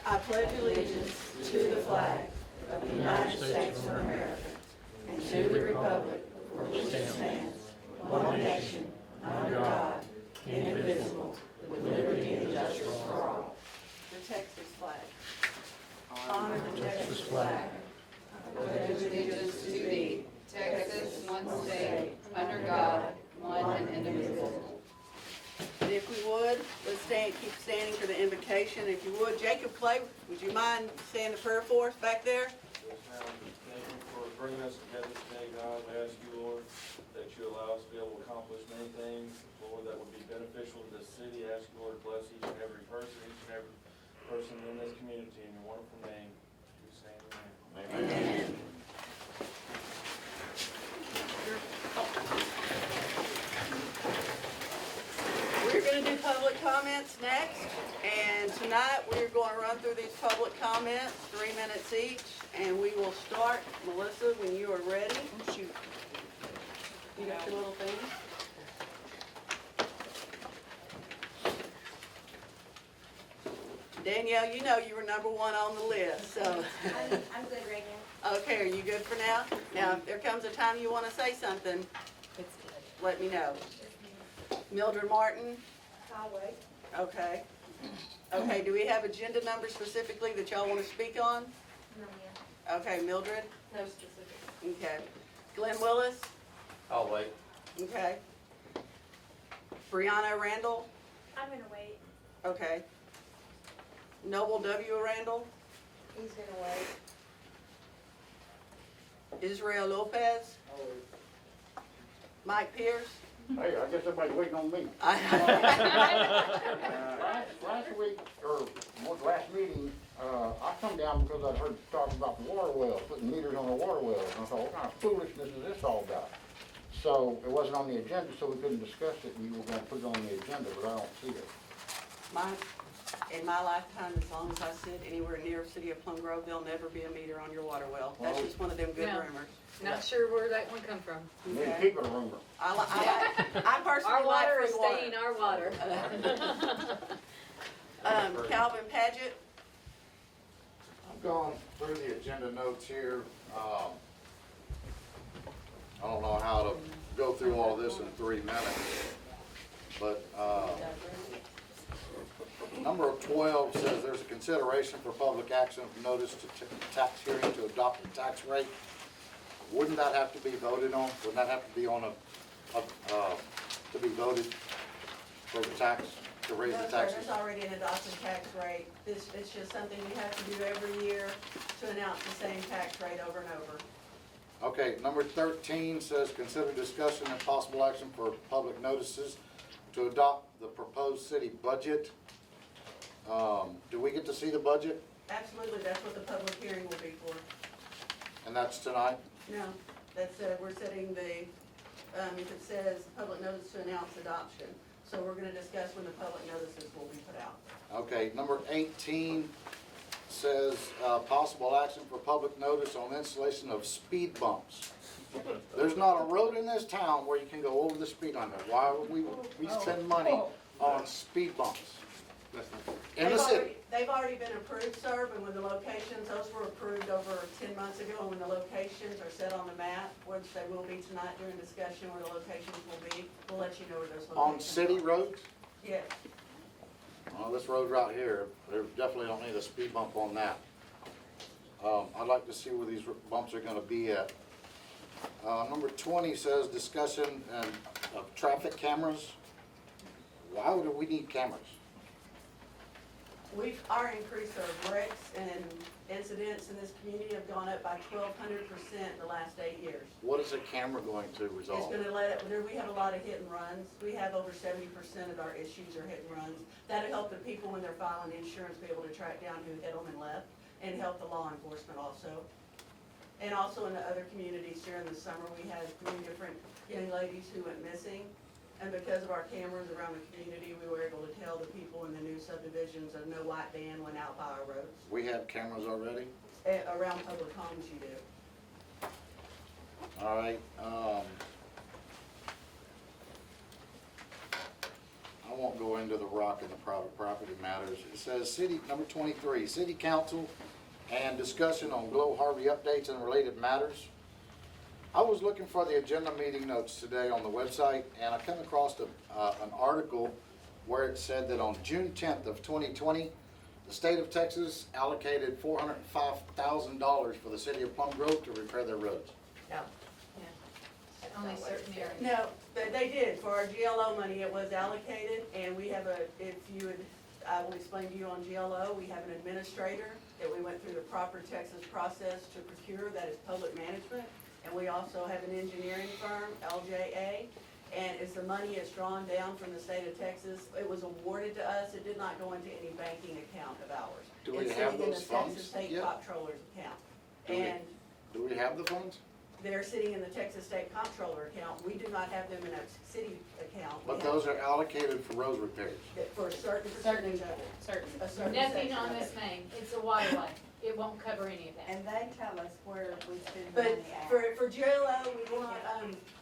I pledge allegiance to the flag of the United States of America and to the republic for which it stands, one nation, under God, indivisible, with liberty and justice for all. The Texas flag. Honor the Texas flag. I pledge allegiance to thee, Texas, one state, under God, one and indivisible. And if we would, let's keep standing for the invocation. If you would, Jacob Clay, would you mind saying the prayer for us back there? Yes, ma'am. Thank you for bringing us together today, God. We ask you, Lord, that you allow us to be able to accomplish many things, Lord, that would be beneficial to this city. I ask you, Lord, to bless each and every person in this community in your wonderful name. We say amen. Amen. We're going to do public comments next, and tonight we're going to run through these public comments, 3 minutes each, and we will start, Melissa, when you are ready. Shoot. You got your little thing? Danielle, you know you were number one on the list, so. I'm good right now. Okay, are you good for now? Now, if there comes a time you want to say something, It's good. let me know. Mildred Martin? I'll wait. Okay. Okay, do we have agenda numbers specifically that y'all want to speak on? No, yeah. Okay, Mildred? No specific. Okay. Glenn Willis? I'll wait. Okay. Brianna Randall? I'm gonna wait. Okay. Noble W. Randall? He's gonna wait. Israel Lopez? Mike Pierce? Hey, I guess everybody's waiting on me. Last week, or last meeting, I come down because I'd heard talking about the water wells, putting meters on the water wells. And I thought, what kind of foolishness is this all about? So it wasn't on the agenda, so we couldn't discuss it. We were gonna put it on the agenda, but I don't see it. In my lifetime, as long as I sit anywhere near the city of Plum Grove, there'll never be a meter on your water well. That's just one of them good No. rumors. Not sure where that one come from. You didn't Okay. keep it a rumor. I personally Our like water is free water. staying our water. Calvin Paget? I've gone through the agenda notes here. I don't know how to go through all this in 3 minutes, but number 12 says there's a consideration for public action of notice to tax hearing to adopt the tax rate. Wouldn't that have to be voted on? Wouldn't that have to be on to be voted for the tax, to raise the No, sir, taxes? there's already an adopted tax rate. It's just something we have to do every year to announce the same tax rate over and over. Okay, number 13 says consider discussion and possible action for public notices to adopt the proposed city budget. Do we get to see the budget? Absolutely, that's what the public hearing will be for. And that's tonight? No, that's, we're setting the, if it says public notice to announce adoption. So we're gonna discuss when the public notices will be put out. Okay, number 18 says possible action for public notice on installation of speed bumps. There's not a road in this town where you can go over the speed limit. Why would we spend money on speed bumps? In the city. They've already been approved, sir, but when the locations, those were approved over 10 months ago, and when the locations are set on the map, which they will be tonight during discussion where the locations will be, we'll let you know where those locations are. On city roads? Yes. Well, this road right here, there definitely don't need a speed bump on that. I'd like to see where these bumps are gonna be at. Number 20 says discussion of traffic cameras. Why would we need cameras? Our increase of wrecks and incidents in this community have gone up by 1,200% the last 8 years. What is a camera going to It's resolve? gonna we have a lot of hit and runs. We have over 70% of our issues are hit and runs. That'll help the people when they're filing insurance be able to track down who hit them and left, and help the law enforcement also. And also in the other communities during the summer, we had 3 different young ladies who went missing. And because of our cameras around the community, we were able to tell the people in the new subdivisions that no white van went out by our roads. We have cameras already? Around public homes you do. All right. I won't go into the rock and the private property matters. It says city, number 23, city council and discussion on Glow Harvey updates and related matters. I was looking for the agenda meeting notes today on the website, and I come across an article where it said that on June 10th of 2020, the state of Texas allocated $405,000 for the city of Plum Grove to repair their roads. Only certain areas. No, they did. For our GLO money, it was allocated, and we have I will explain to you on GLO, we have an administrator that we went through the proper Texas process to procure, that is public management. And we also have an engineering firm, LJA, and as the money is drawn down from the state of Texas, it was awarded to us. It did not go into any banking account of ours. Do we have those It's sitting in the funds Texas State yet? Comptroller's account. Do we- And Do we have the funds? they're sitting in the Texas State Comptroller account. We do not have them in a city account. We But have those are allocated for road repairs. that for a certain percentage of it. A certain Nothing section on of this it. main, it's a waterway, it won't cover any of that. And they tell us where we spend the But money at. for GLO, we will not,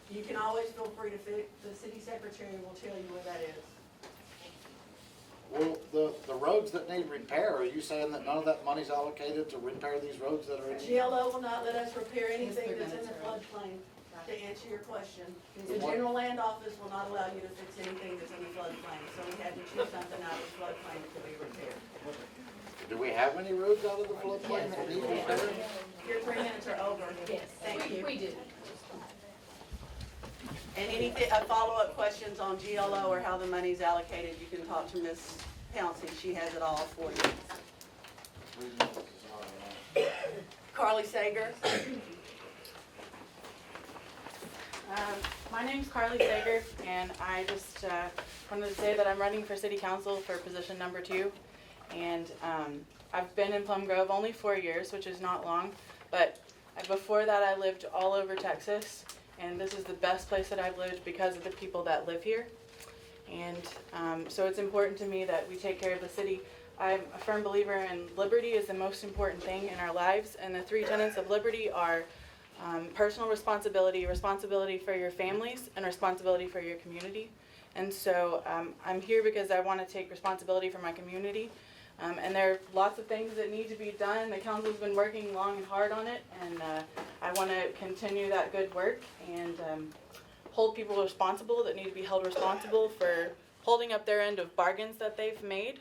you can always feel free to the city secretary will tell you where that is. Well, the roads that need repair, are you saying that none of that money's allocated to repair these roads that are in? GLO will not let us repair anything Yes, that's in the they're gonna floodplain, to answer your question. The general land office will not allow you to fix anything that's in the floodplain, so we had to choose something out of the floodplain to be repaired. Do we have any roads out of the floodplain that need repairing? Your 3 minutes are over. Yes, Thank you. we do. And anything, follow-up questions on GLO or how the money's allocated, you can talk to Ms. Pouncey, she has it all for you. Carly Sager. My name's Carly Sager, and I just wanted to say that I'm running for city council for position number 2. And I've been in Plum Grove only 4 years, which is not long, but before that I lived all over Texas, and this is the best place that I've lived because of the people that live here. And so it's important to me that we take care of the city. I'm a firm believer in liberty is the most important thing in our lives, and the 3 tenets of liberty are personal responsibility, responsibility for your families, and responsibility for your community. And so I'm here because I want to take responsibility for my community. And there are lots of things that need to be done. The council's been working long and hard on it, and I want to continue that good work and hold people responsible that need to be held responsible for holding up their end of bargains that they've made.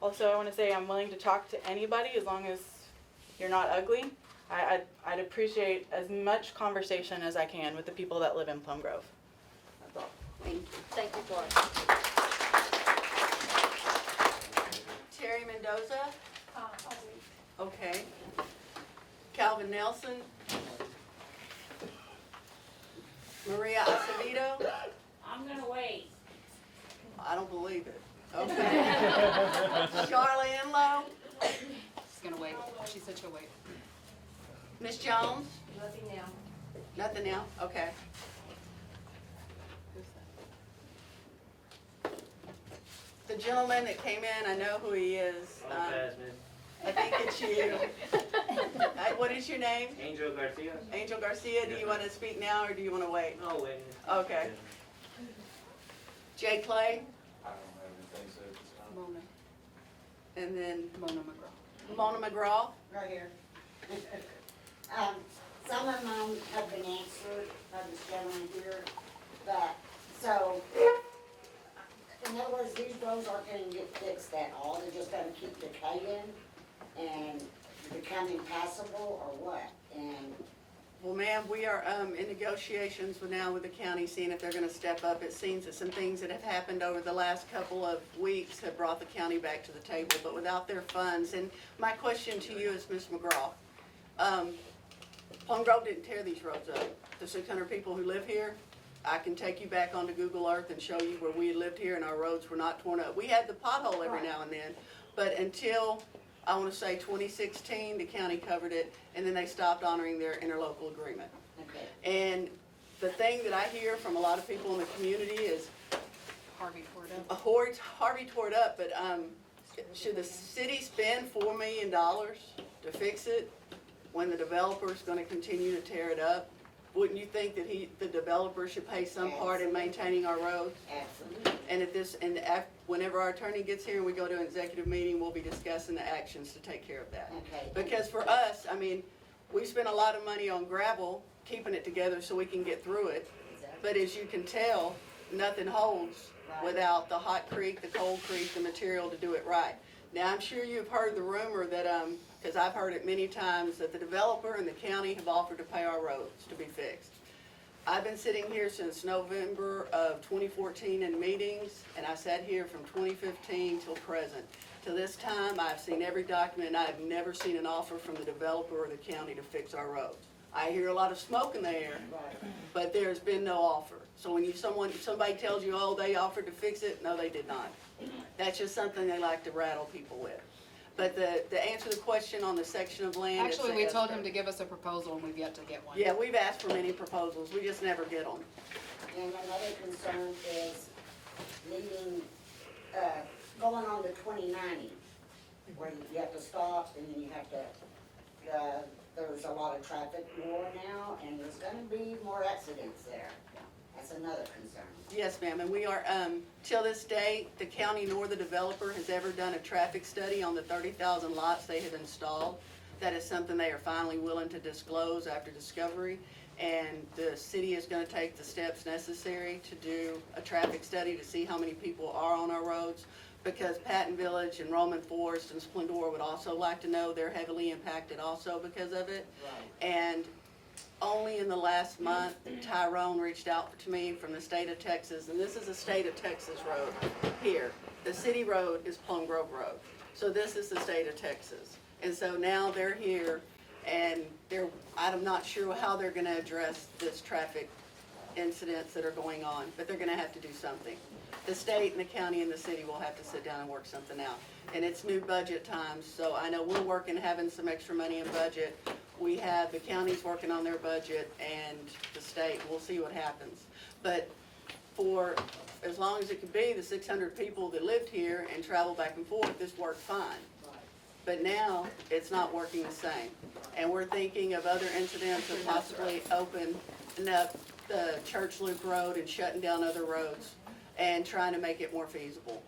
Also, I want to say I'm willing to talk to anybody as long as you're not ugly. I'd appreciate as much conversation as I can with the people that live in Plum Grove. That's all. Thank you. Thank you, Flora. Terry Mendoza. Okay. Calvin Nelson. Maria Acevedo. I'm gonna wait. I don't believe it. Okay. Charlie Enlow. She's gonna wait, she said she'll wait. Miss Jones. Nothing now. Nothing now? Okay. The gentleman that came in, I know who he is. I think it's you. What is your name? Angel Garcia. Angel Garcia. Do you want to speak now or do you want to wait? Oh, wait. Okay. Jay Clay, I don't have anything said this time. Mona, and then Mona McGraw. Mona McGraw. Right here. Some of them have been answered by this gentleman here, but, so, in other words, these roads aren't gonna get fixed at all, they're just gonna keep decaying and becoming passable, or what? And Well, ma'am, we are in negotiations now with the county, seeing if they're going to step up. It seems that some things that have happened over the last couple of weeks have brought the county back to the table, but without their funds. And my question to you is, Ms. McGraw, Plum Grove didn't tear these roads up. The 600 people who live here, I can take you back onto Google Earth and show you where we lived here and our roads were not torn up. We had the pothole every now and then, but until, I want to say 2016, the county covered it, and then they stopped honoring their interlocal agreement. okay, And the thing that I hear from a lot of people in the community is, Harvey tore it up. Harvey tore it up, but should the city spend $4 million to fix it when the developer's gonna continue to tear it up? Wouldn't you think that the developer should pay some part in maintaining our roads? absolutely. And whenever our attorney gets here and we go to an executive meeting, we'll be discussing the actions to take care of that. Okay. Because for us, I mean, we spend a lot of money on gravel, keeping it together so we can get through it. But as you can tell, nothing holds without the hot creek, the cold creek, the material to do it right. Now, I'm sure you've heard the rumor that, because I've heard it many times, that the developer and the county have offered to pay our roads to be fixed. I've been sitting here since November of 2014 in meetings, and I sat here from 2015 till present. To this time, I've seen every document, and I've never seen an offer from the developer or the county to fix our roads. I hear a lot of smoke in the air, but there's been no offer. So when somebody tells you, oh, they offered to fix it, no, they did not. That's just something they like to rattle people with. But to answer the question on the section of land. Actually, we told him to give us a proposal and we've yet to get one. Yeah, we've asked for many proposals, we just never get them. And another concern is needing, going on to 2090, where you have to stop and then you have to, there's a lot of traffic more now and there's gonna be more accidents there. That's another concern. Yes, ma'am, and we are, till this day, the county nor the developer has ever done a traffic study on the 30,000 lots they have installed. That is something they are finally willing to disclose after discovery, and the city is gonna take the steps necessary to do a traffic study to see how many people are on our roads, because Patton Village and Roman Forest and Splendora would also like to know. They're heavily impacted also because of it. Right. And only in the last month, Tyrone reached out to me from the state of Texas, and this is a state of Texas road here. The city road is Plum Grove Road. So this is the state of Texas. And so now they're here, and I'm not sure how they're gonna address this traffic incidents that are going on, but they're gonna have to do something. The state and the county and the city will have to sit down and work something out. And it's new budget times, so I know we're working, having some extra money in budget. We have, the county's working on their budget and the state, we'll see what happens. But for as long as it could be, the 600 people that lived here and traveled back and forth, this worked fine. But now, it's not working the same. And we're thinking of other incidents of possibly opening up the Church Loop Road and shutting down other roads and trying to make it more feasible.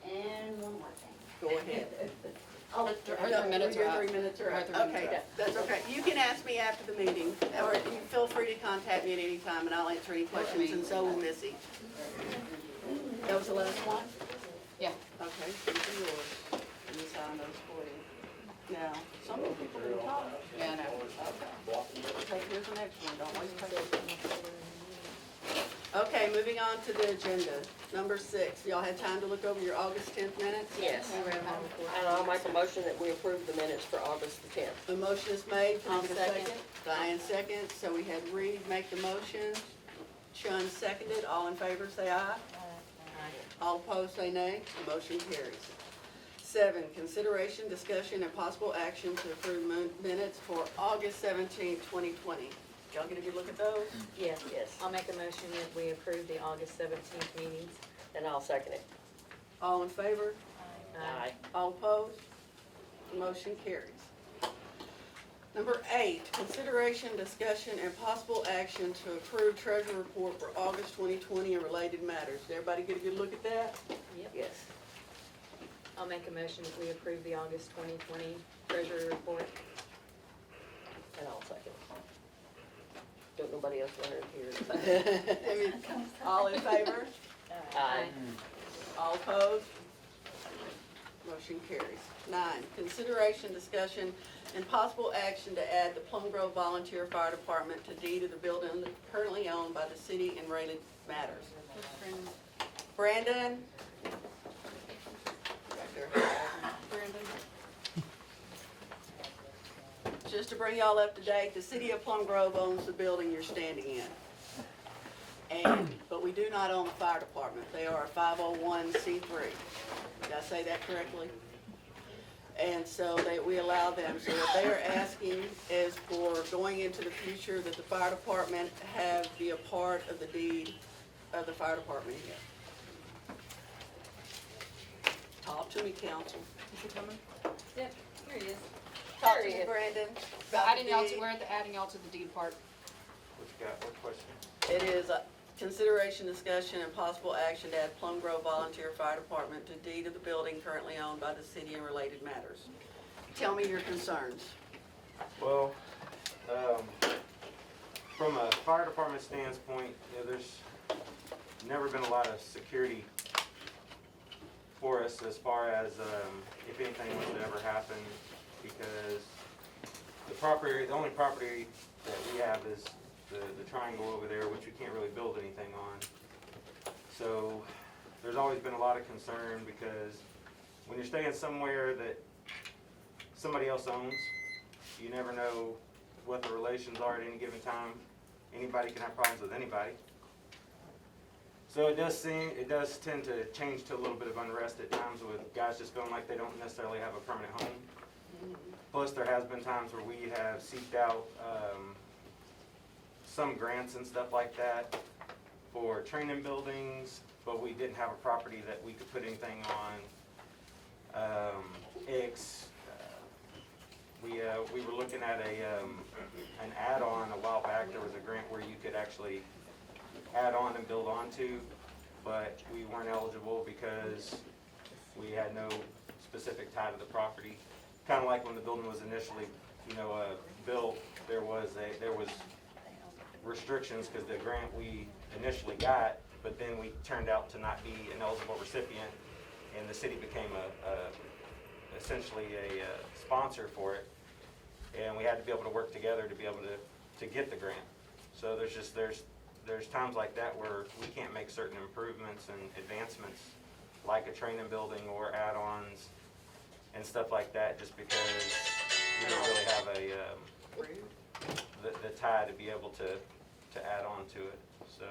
And one more thing. Go ahead. Oh, Our 3 minutes are Your up. 3 minutes are Our up. 3 minutes Okay, are up. that's okay. You can ask me after the meeting, or you feel free to contact me at any time, and I'll answer any questions, and so will Missy. That was the last one? Yeah. Okay, these are yours. Let me sign those for you. Now, some of the people didn't talk. Yeah, no. Okay, here's the next one, don't waste paper. Okay, moving on to the agenda. Number 6, y'all had time to look over your August 10th minutes? Yes. And I'll make a motion that we approve the minutes for August the 10th. The motion is made, can I I'll get a second. second? Diane seconds, so we had Reed make the motion, Chun seconded, all in favor say aye. All opposed say nay, the motion carries. 7, consideration, discussion, and possible action to approve minutes for August 17, 2020. Y'all get a good look at those? Yes. I'll make a motion that we approve the August 17th meetings. And I'll second it. All in favor? Aye. All opposed? The motion carries. Number 8, consideration, discussion, and possible action to approve treasurer report for August 2020 and related matters. Did everybody get a good look at that? Yep. Yes. I'll make a motion that we approve the August 2020 treasury report. And I'll second it. Don't nobody else want to hear it. All in favor? Aye. All opposed? Motion carries. 9, consideration, discussion, and possible action to add the Plum Grove Volunteer Fire Department to deed of the building currently owned by the city in related matters. Brandon? Back there. Brandon? Just to bring y'all up to date, the city of Plum Grove owns the building you're standing in. But we do not own the fire department. They are a 501c3. Did I say that correctly? And so we allow them. So what they are asking is for going into the future that the fire department be a part of the deed of the fire department here. Talk to me, council. Is he coming? Yep, here he is. Talk to me, Brandon. about Adding the y'all deed. to, we're adding y'all to the deed part. What you got, what question? It is Consideration, discussion, and possible action to add Plum Grove Volunteer Fire Department to deed of the building currently owned by the city and related matters. Tell me your concerns. Well, from a fire department standpoint, there's never been a lot of security for us as far as if anything was to ever happen, because the only property that we have is the triangle over there, which we can't really build anything on. So there's always been a lot of concern, because when you're staying somewhere that somebody else owns, you never know what the relations are at any given time. Anybody can have problems with anybody. So it does tend to change to a little bit of unrest at times, with guys just feeling like they don't necessarily have a permanent home. Plus, there has been times where we have seeked out some grants and stuff like that for training buildings, but we didn't have a property that we could put anything on. We were looking at an add-on a while back. There was a grant where you could actually add on and build onto, but we weren't eligible because we had no specific tie to the property. Kind of like when the building was initially, built, there was restrictions because the grant we initially got, but then we turned out to not be an eligible recipient, and the city became essentially a sponsor for it, and we had to be able to work together to be able to get the grant. So there's times like that where we can't make certain improvements and advancements, like a training building or add-ons and stuff like that, just because we don't really have the tie to be able to add on to it. So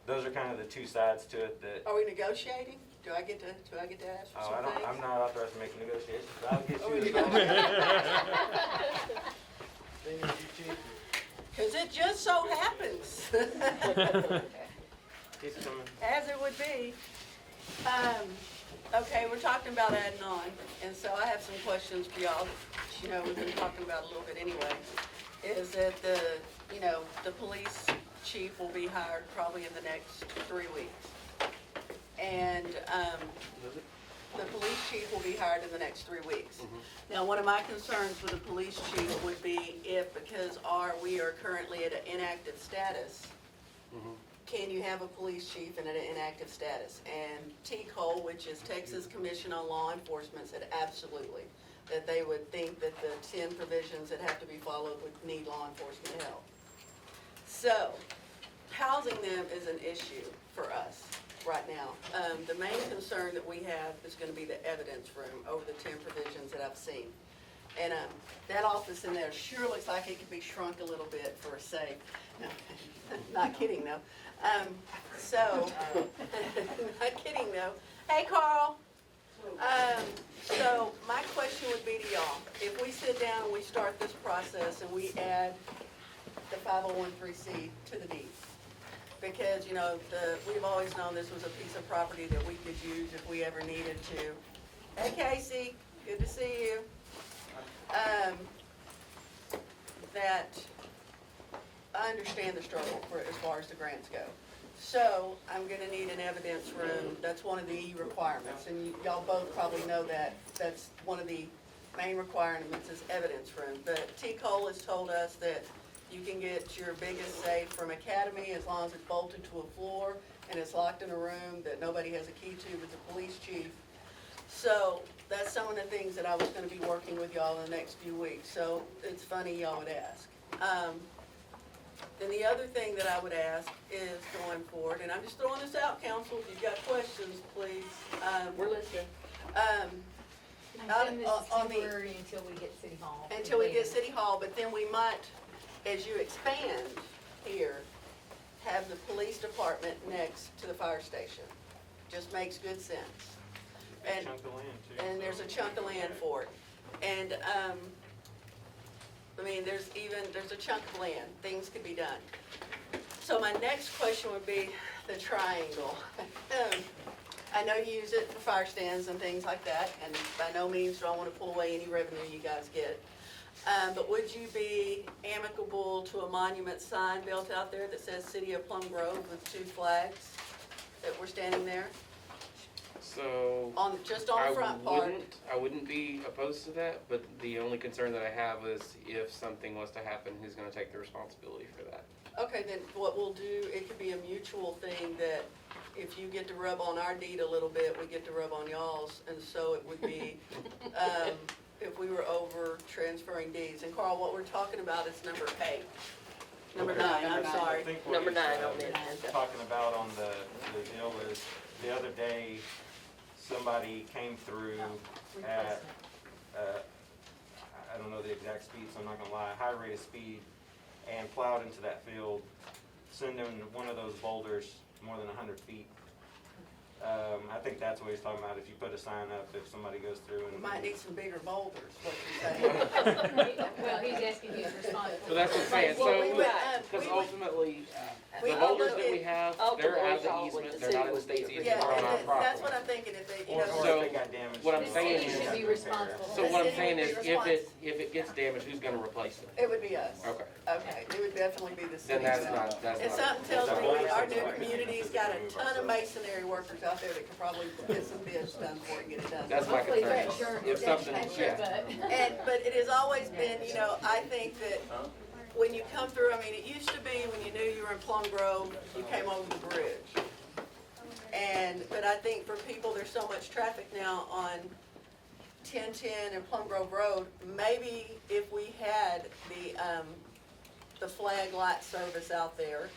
those are kind of the two sides to it that. Are we negotiating? Do I get to ask for some things? I'm not authorized to make negotiations, but I'll get you. Because it just so happens, He's coming. as it would be. Okay, we're talking about adding on, and so I have some questions for y'all. We've been talking about a little bit anyway. Is that the police chief will be hired probably in the next 3 weeks. And the police chief will be hired in the next 3 weeks. Now, one of my concerns with the police chief would be because we are currently at an inactive status, can you have a police chief in an inactive status? And TCOL, which is Texas Commission on Law Enforcement, said absolutely, that they would think that the 10 provisions that have to be followed would need law enforcement help. So, housing them is an issue for us right now. The main concern that we have is going to be the evidence room over the 10 provisions that I've seen. And that office in there sure looks like it could be shrunk a little bit for a safe. No, not kidding though. Not kidding though. Hey, Carl. So my question would be to y'all, if we sit down and we start this process and we add the 501(c) to the deed, because, we've always known this was a piece of property that we could use if we ever needed to. Hey, Casey, good to see you. That I understand the struggle as far as the grants go. So I'm gonna need an evidence room. That's one of the requirements, and y'all both probably know that. That's one of the main requirements is evidence room. But T. Cole has told us that you can get your biggest safe from Academy as long as it's bolted to a floor and it's locked in a room that nobody has a key to but the police chief. So that's some of the things that I was gonna be working with y'all in the next few weeks. So it's funny y'all would ask. Then the other thing that I would ask is going forward, and I'm just throwing this out, council, if you've got questions, please. We're listening. And this is temporary until we get City Hall. Until we get City Hall, but then we might, as you expand here, have the police department next to the fire station. Just makes good sense. There's a chunk of land too. And there's a chunk of land for it. And, there's a chunk of land, things could be done. So my next question would be the triangle. I know you use it for fire stands and things like that, and by no means do I want to pull away any revenue you guys get. But would you be amicable to a monument sign built out there that says City of Plum Grove with 2 flags that were standing there? So, Just on the front part? I wouldn't be opposed to that, but the only concern that I have is if something was to happen, who's gonna take the responsibility for that? Okay, then what we'll do, it could be a mutual thing that if you get to rub on our deed a little bit, we get to rub on y'all's. And so it would be, if we were over transferring deeds. And Carl, what we're talking about is number 8. Number 9, I'm I sorry. think what Number he's, 9 on the agenda. talking about on the deal is, the other day, somebody came through at, I don't know the exact speed, so I'm not gonna lie, high rate of speed, and plowed into that field, sending one of those boulders more than 100 feet. I think that's what he's talking about, if you put a sign up, if somebody goes through We and. might need some bigger boulders, what you're saying. Well, he's asking who's responsible. So that's what I'm saying, Well, we so, would, because we would- ultimately, we the boulders would- that we have, they're out of the Ultimately, easement, the they're not in the city state's would be easement, Yeah, they're on our and that's what property. I'm thinking, if they, you Or know. So, if they got damaged. what I'm The saying city is- should be responsible. So The what I'm city saying would is, be if it gets damaged, who's gonna replace it? It would be us. Okay, Okay, it would definitely be the city. then that's not, And that's not. something tells me our new community's got a ton of masonry workers out there that could probably get some bids done for it and get it done. That's my Hopefully concern. that shirt- If something, that shirt, yeah. But it has always been, you know, I think that when you come through, I mean, it used to be when you knew you were in Plum Grove, you came over the bridge. But I think for people, there's so much traffic now on 1010 and Plum Grove Road, maybe if we had the flag light service out there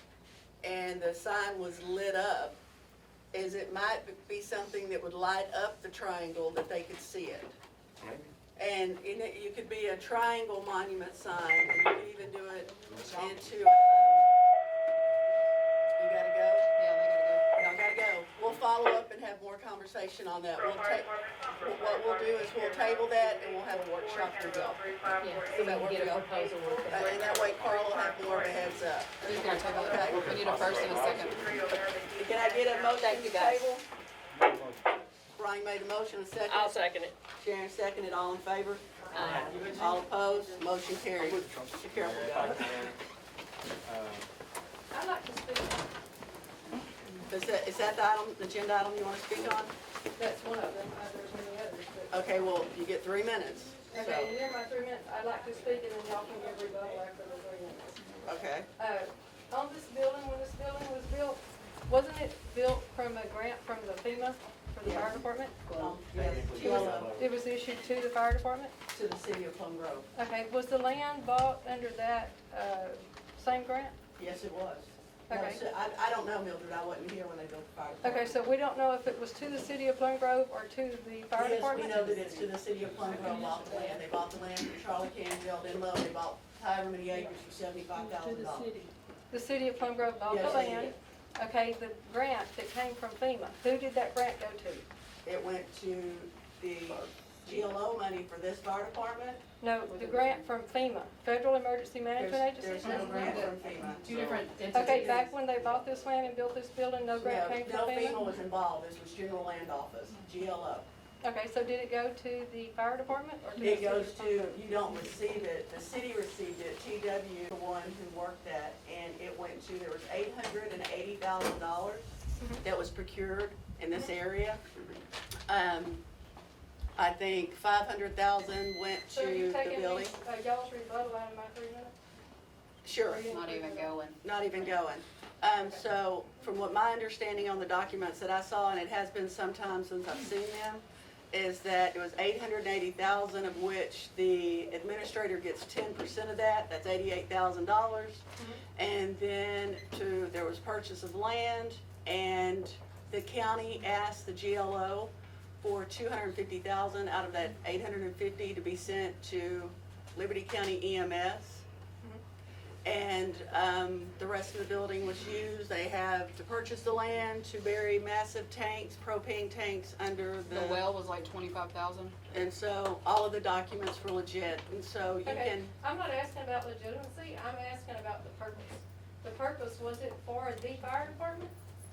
and the sign was lit up, is it might be something that would light up the triangle that they could see it. Maybe. And in it, you could be a triangle monument sign, and you could even do it into a, you gotta go? Yeah, they gotta go. Y'all gotta go. We'll follow up and have more conversation on that. What we'll do is we'll table that and we'll have a workshop for y'all. Yeah, so we can get a proposal worked out. And that way Carl will have more of a heads up. Who's gonna table Okay. it? We need a first and a second. Can I get a motion Thank to you, guys. table? Brian made a motion, a second. I'll second it. Sharon seconded, all in favor? Aye. All opposed, motion carried. Be careful, If I guys. can, I'd like to speak, Is that the item, the agenda item you want to speak on? that's one of them, there's many others, but. Okay, well, you get 3 minutes, so, Okay, near my 3 minutes, I'd like to speak and then y'all can give rebuttal after the 3 minutes. okay. On this building, when this building was built, wasn't it built from a grant from the FEMA for the fire department? Yes, GLO It was issued to the fire department? to the city of Plum Grove. Okay, was the land bought under that, same grant? Yes, it was. No, Okay. so I don't know, Mildred, I wasn't here when they built the fire department. Okay, so we don't know if it was to the city of Plum Grove or to the fire Yes, department? we know that it's to the city of Plum Grove bought the land. They bought the land from Charlie Canfield in Love. They bought however many acres for $75,000. The city of Plum Grove bought the Yes, they land. Okay, the grant that came from FEMA, who did that grant go to? It went to the GLO money for this fire department. No, the grant from FEMA, Federal Emergency Management There's Agency? no grant from FEMA. Two different Okay, back when they bought this land and built this building, no grant came No, from FEMA FEMA? was involved. This was General Land Office, GLO. Okay, so did it go to the fire department or to the It city of goes Plum to, Grove? you don't receive it, the city received it, TW, the one who worked that, and it went to, there was $880,000 that was procured in this area. I think 500,000 went So are to you the taking building. y'all's rebuttal out of my 3 minutes? Sure, Not even going. not even going. So from what my understanding on the documents that I saw, and it has been some time since I've seen them, is that it was 880,000, of which the administrator gets 10% of that, that's $88,000. And then there was purchase of land, and the county asked the GLO for $250,000 out of that 850 to be sent to Liberty County EMS. And the rest of the building was used. They have to purchase the land to bury massive tanks, propane tanks under The well was like 25,000. And so all of the documents were legit. And so you Okay, can, I'm not asking about legitimacy, I'm asking about the purpose. The purpose, was it for the fire department?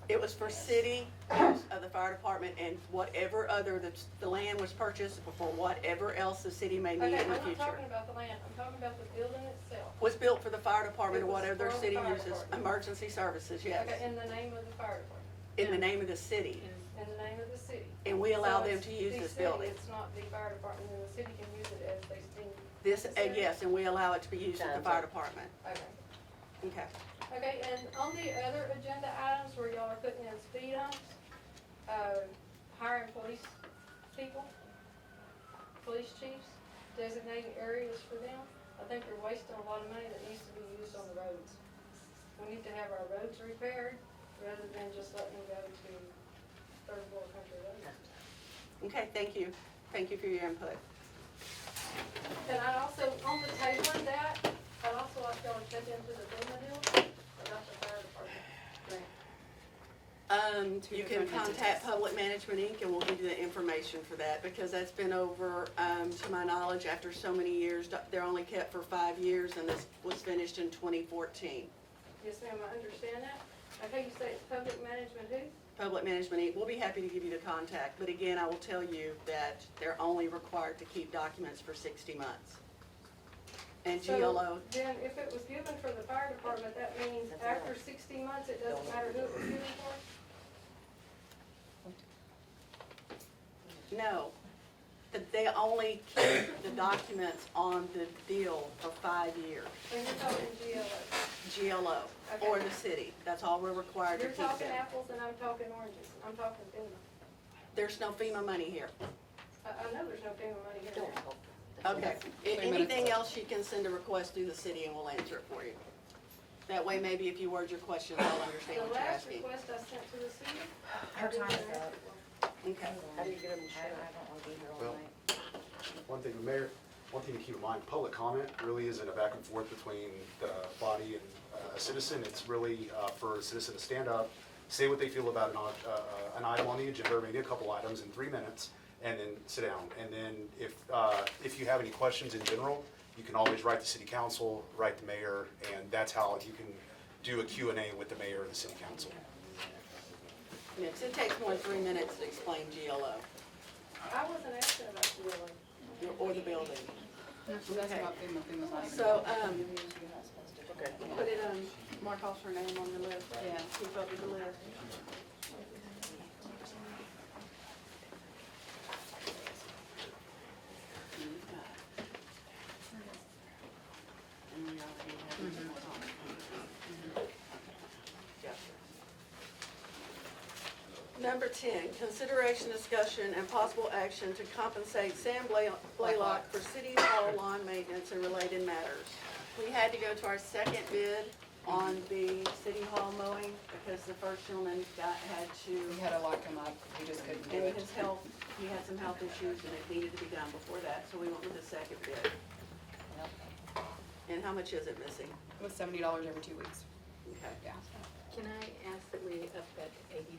It was for city use of the fire department and whatever other, the land was purchased for whatever else the city may need Okay, in I'm the not future. talking about the land, I'm talking about the building itself. Was built for the fire department or It was whatever their for the city fire uses, department. emergency services, yes. Okay, in the name of the fire department, In the name of the city. in the name of the city. And we allow So them it's to use the this city, building. It's not the fire department, and the city can use it as they deem This, necessary? yes, and we allow it to be used at the fire department. Okay. Okay. Okay, and on the other agenda items where y'all are putting in speed humps, hiring police people, police chiefs, designating areas for them, I think we're wasting a lot of money that needs to be used on the roads. We need to have our roads repaired rather than just letting them go to third world country roads. Okay, thank you. Thank you for your input. And I also, on the tabling that, I'd also like y'all to check into the FEMA deal about the fire department grant. You can different contact entities. Public Management Inc. and we'll give you the information for that because that's been over, to my knowledge, after so many years. They're only kept for 5 years and this was finished in 2014. Yes, ma'am, I understand that. Okay, you say it's public management who? Public Management Inc., we'll be happy to give you the contact, but again, I will tell you that they're only required to keep documents for 60 months. And So, GLO, then if it was given for the fire department, that means after 60 months, it doesn't matter who it was given for? no, that they only keep the documents on the deal for 5 years. And you're talking GLO. GLO, or the city, that's all we're required to You're keep talking them. apples and I'm talking oranges. I'm talking FEMA. There's no FEMA money here. I know there's no FEMA money here now. Okay, anything else, you can send a request through the city and we'll answer it for you. That way, maybe if you word your questions, I'll understand The what you're last asking. request I sent to the city. Her time is up. Okay. How do you get them to share? I don't wanna be here all Well, night. One thing, Mayor, one thing to keep in mind, public comment really isn't a back and forth between the body and a citizen. It's really for a citizen to stand up, say what they feel about an item on the agenda, or maybe a couple items in 3 minutes, and then sit down. And then if you have any questions in general, you can always write the city council, write the mayor, and that's how you can do a Q&A with the mayor and the city council. Yes, it takes more than 3 minutes to explain GLO, I wasn't asking about GLO. or the building. So that's about FEMA, FEMA's not even. So, Okay. put it, mark off her name on the list. Yeah. Keep up with the list. And we already have. Number 10, consideration, discussion, and possible action to compensate Sam Blaylock for City Hall lawn maintenance and related matters. We had to go to our second bid on the City Hall mowing because the first gentleman had to, We had a lot come up, we just couldn't do and it. his health, he had some health issues and it needed to be done before that, so we went with the second bid. And how much is it, Missy? It was $70 every 2 weeks. Okay. Yeah. Can I ask that we up that to $80?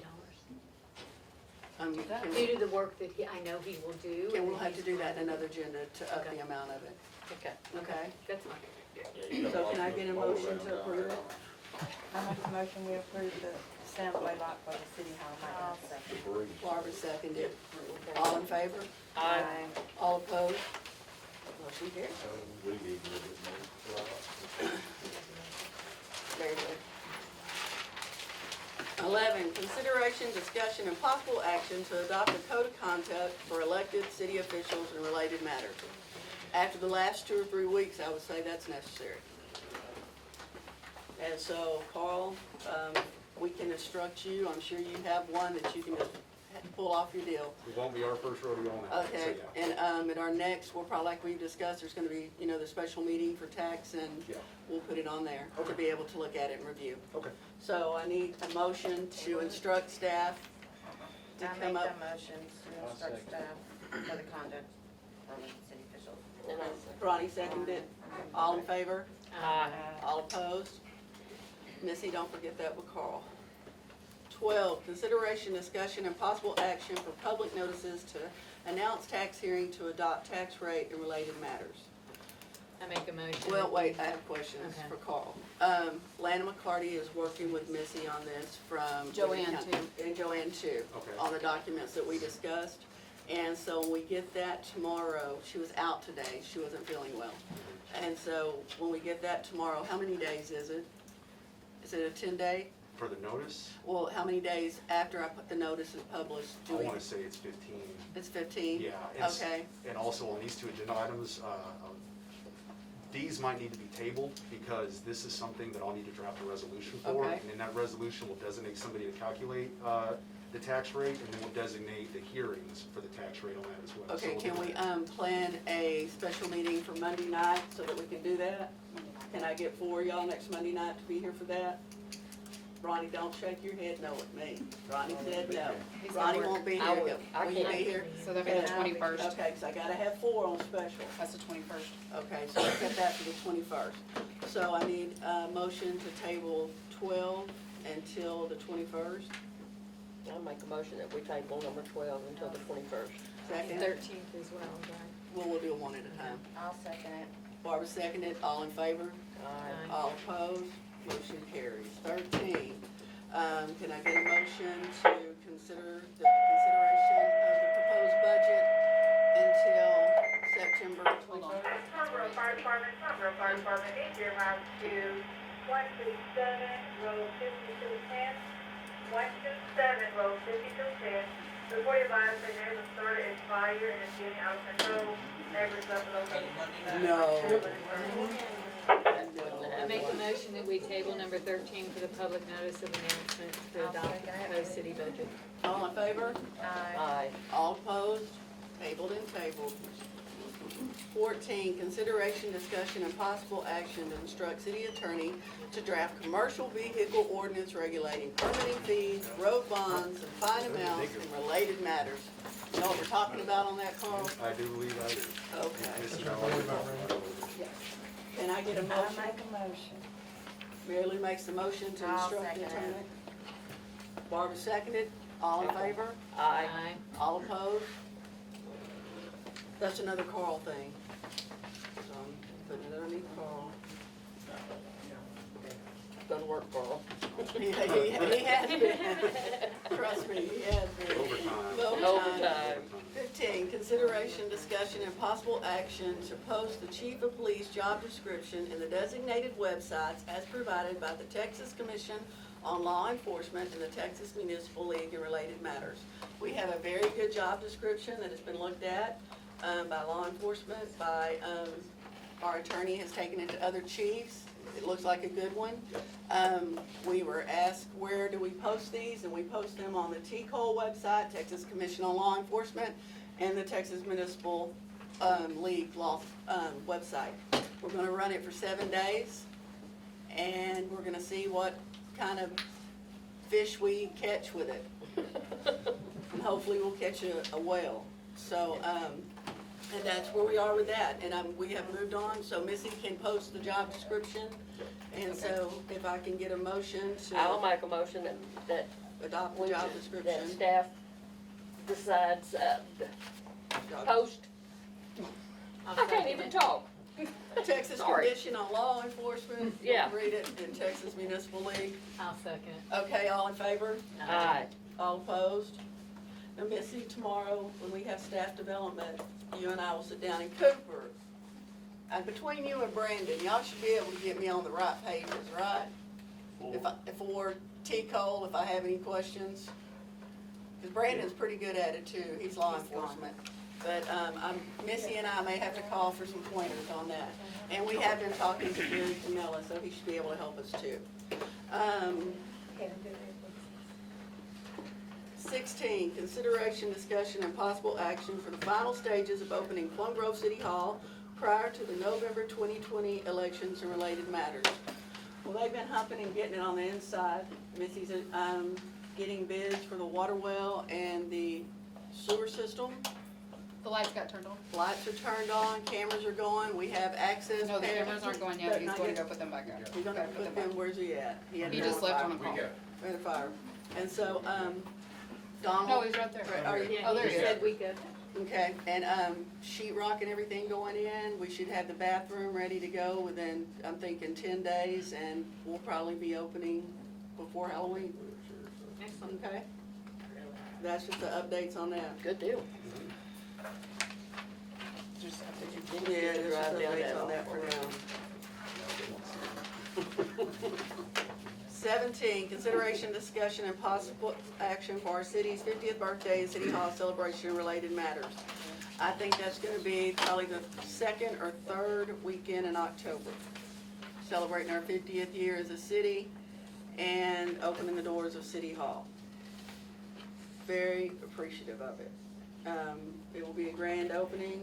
Can Due to the work that I know he will do. and we'll and have to he's do that in going another agenda to up Okay. the amount of it, Okay, okay? that's fine. So can I get a motion to approve it? I make a motion, we approve the Sam Blaylock for the city hall maintenance. Barbara seconded. All in favor? Aye. All opposed? Motion carries. Very good. 11, consideration, discussion, and possible action to adopt a code of conduct for elected city officials and related matters. After the last 2 or 3 weeks, I would say that's necessary. And so, Carl, we can instruct you, I'm sure you have one that you can just pull off your deal. It won't be our first rodeo on that. Okay, so yeah. and at our next, we'll probably, like we've discussed, there's gonna be, the special meeting for tax, and Yeah. we'll put it on there to be able to look at it and review. Okay. So I need a motion to instruct staff to I make come the up. motion to instruct staff for the conduct for the city officials. Ronnie seconded. All in favor? Aye. All opposed? Missy, don't forget that with Carl. 12, consideration, discussion, and possible action for public notices to announce tax hearing to adopt tax rate and related matters. I make a motion. Well, wait, I have questions Okay. for Carl. Lana McCarty is working with Missy on this from. Joanne, too. And Joanne too. Okay. On the documents that we discussed. And so when we get that tomorrow, she was out today, she wasn't feeling well. And so when we get that tomorrow, how many days is it? Is it a 10-day? For the notice, Well, how many days after I put the notice and published? I wanna say it's 15. It's 15? Yeah. it's- Okay, And also on these two agenda items, these might need to be tabled because this is something that I'll need to draft a resolution for. Okay. And in that resolution, we'll designate somebody to calculate the tax rate, and then we'll designate the hearings for the tax rate on that as well. okay, So can we'll we, do that. plan a special meeting for Monday night so that we can do that? Can I get 4 of y'all next Monday night to be here for that? Ronnie, don't shake your head no at me. Ronnie said no. He's gonna Ronnie work. won't be I here. will. I Will you can't. be here? So that'll be the 21st. Okay, so I gotta have 4 on special. That's the 21st. Okay, so let's get that for the 21st. So I need a motion to table 12 until the 21st. I'll make a motion that we table number 12 until the 21st. Second? 13th as well, right? Well, we'll do one at a time. I'll second it. Barbara seconded, all in favor? Aye. All opposed? Motion carries. 13, can I get a motion to consider the consideration of the proposed budget until September 21st? Conroe Fire Department, need your route to 127, road 5210, 127, road 5210. Before you advise that there is a started a fire and it's getting out of control, neighbors up located. No. I make a motion that we table number 13 for the public notice of announcement to adopt the proposed city budget. All in favor? Aye. All opposed? Tabled and tabled. 14, consideration, discussion, and possible action to instruct city attorney to draft commercial vehicle ordinance regulating permitting fees, road bonds, and fine amounts and related matters. You know what we're talking about on that, Carl? I do believe I do. Okay. This is how I would talk about it. Can I get a I'll motion? make a motion. Mary Lou makes the motion to I'll instruct the second it. attorney. Barbara seconded. All in favor? Aye. All opposed? That's another Carl thing. So I'm putting it underneath Carl. Doesn't work, Carl. He has been. Trust me, he has been. Overtime. Overtime. 15, consideration, discussion, and possible action to post the chief of police job description in the designated websites as provided by the Texas Commission on Law Enforcement and the Texas Municipal League and related matters. We have a very good job description that has been looked at by law enforcement, our attorney has taken it to other chiefs. It looks like a good one. We were asked, where do we post these? And we post them on the TCOL website, Texas Commission on Law Enforcement, and the Texas Municipal League law website. We're gonna run it for 7 days, and we're gonna see what kind of fish we catch with it. And hopefully we'll catch a whale. So, and that's where we are with that, and we have moved on, so Missy can post the job description. And so if I can get a motion I'll to make a motion that adopt the we, job that description. staff decides, post, I'll I can't second even it. talk. Texas Sorry. Commission on Law Enforcement, you Yeah. can read it, and Texas Municipal League. I'll second it. Okay, all in favor? Aye. All opposed? Now Missy, tomorrow, when we have staff development, you and I will sit down in Cooper. And between you and Brandon, y'all should be able to get me on the right pages, right? For T-Cole, if I have any questions. Because Brandon's pretty good at it too, he's law enforcement. But, Missy and I may have to call for some pointers on that. And we have been talking to Gary Camilla, so he should be able to help us too. 16, consideration, discussion, and possible action for the final stages of opening Plum Grove City Hall prior to the November 2020 elections and related matters. Well, they've been humping and getting it on the inside. Missy's getting bids for the water well and the sewer system. The lights got turned on. Lights are turned on, cameras are going, we have access. No, the cameras aren't going yet. But He's not going to yet. go put them back up. He's gonna put them, where's he at? He just left on a call. And a fire. And so, Donald? No, he's right there. Are you? Oh, there he He is. said we could. Okay, and, sheetrock and everything going in, we should have the bathroom ready to go within, I'm thinking 10 days, and we'll probably be opening before Halloween, Excellent. okay? That's just the updates on that. Good deal. Yeah, there's just updates on that for now. 17, consideration, discussion, and possible action for our city's 50th birthday and City Hall celebration and related matters. I think that's gonna be probably the second or third weekend in October. Celebrating our 50th year as a city and opening the doors of City Hall. Very appreciative of it. It will be a grand opening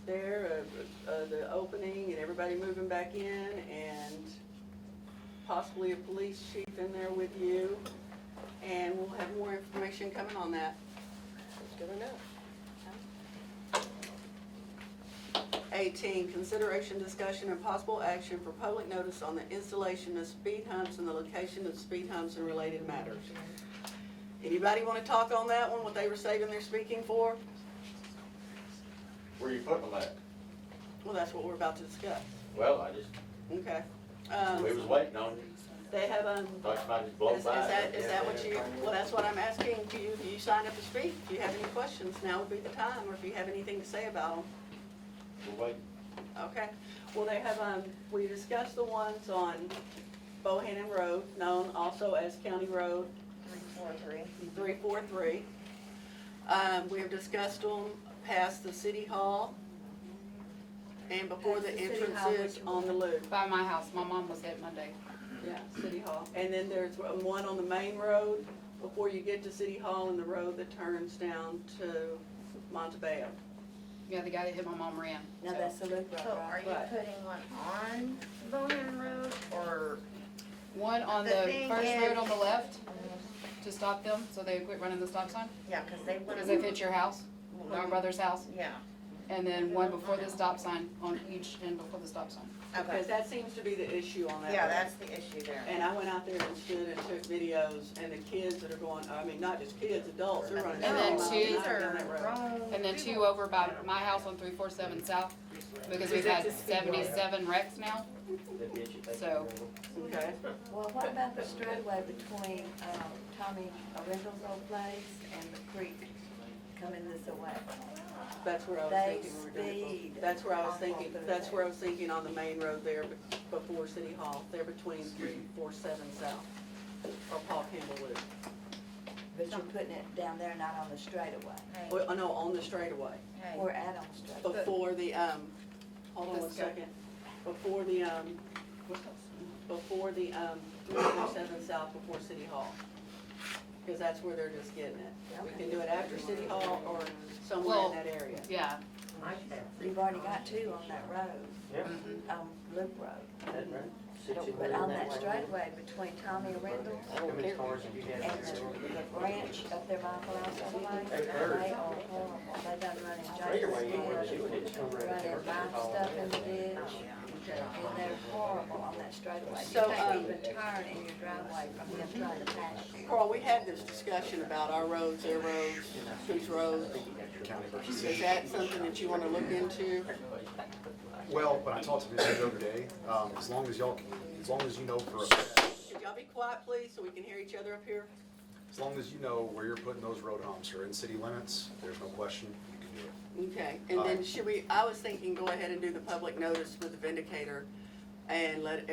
there, the opening and everybody moving back in, and possibly a police chief in there with you, and we'll have more information coming on that. That's good enough. 18, consideration, discussion, and possible action for public notice on the installation of speed humps and the location of speed humps and related matters. Anybody want to talk on that one, what they were saving their speaking for? Where you putting them at? Well, that's what we're about to discuss. Well, I just, Okay. we was waiting on you. They have, Thought you might just blow is by. that what you, well, that's what I'm asking. Do you sign up to speak? If you have any questions, now would be the time, or if you have anything to say about them. We'll wait. Okay, well, they have, we discussed the ones on Bohannon Road, known also as County Road 343. We have discussed them past the City Hall and before the entrances on the loop. By my house, my mom was hit Monday. Yeah, City Hall. And then there's one on the main road before you get to City Hall and the road that turns down to Montebello. Yeah, the guy that hit my mom ran. Now that's the loop road, So are you Right. putting one on Bohan Road or? One on The the thing first is- road on the left to stop them, so they quit running the stop sign. Yeah, cause they went. Because they've hit your house, my brother's house, Yeah, and then one before the stop sign, on each end before the stop sign. okay. Because that seems to be the issue on that Yeah, road. that's the issue there. And I went out there and stood and took videos, and the kids that are going, I mean, not just kids, adults, they're running. And then 70 miles an two- hour down that road. Grown And then two people. over by my house on 347 South, because we've had 77 wrecks now, so. Okay, Well, what about the straightaway between, Tommy Arundel's old place and the creek coming this way? that's where I was They thinking we were doing speed it. That's where I was on thinking, both of that's them. where I was thinking on the main road there before City Hall, there between 347 South, or Paul Campbell Loop. But you're putting it down there, not on the straightaway. Hey, Well, no, on the straightaway. hey. We're at on the straightaway. Before the, hold on one This guy. second, before the, 347 South, before City Hall. Because that's where they're just getting it. We can do it after City Hall or somewhere Well, in that area. Yeah, You've already got two on that road, Loop Road. But on that straightaway between Tommy Arundel's How many cars have you and had? the branch up there by Palazzo Way, they are horrible. They done running giant running my stuff in the ditch. And they're horrible on that straightaway. You So, can't even turn in your driveway from them trying to pass you. Carl, we had this discussion about our roads, their roads, whose roads. County versus Is city. that something that you want to look into? Well, when I talked to Ms. the other day, as long as you know for a fact, Could y'all be quiet, please, so we can hear each other up here? as long as you know where you're putting those road humps are in city limits, there's no question, you can do it. Okay, and then should we, I was thinking go ahead and do the public notice with the Vindicator and let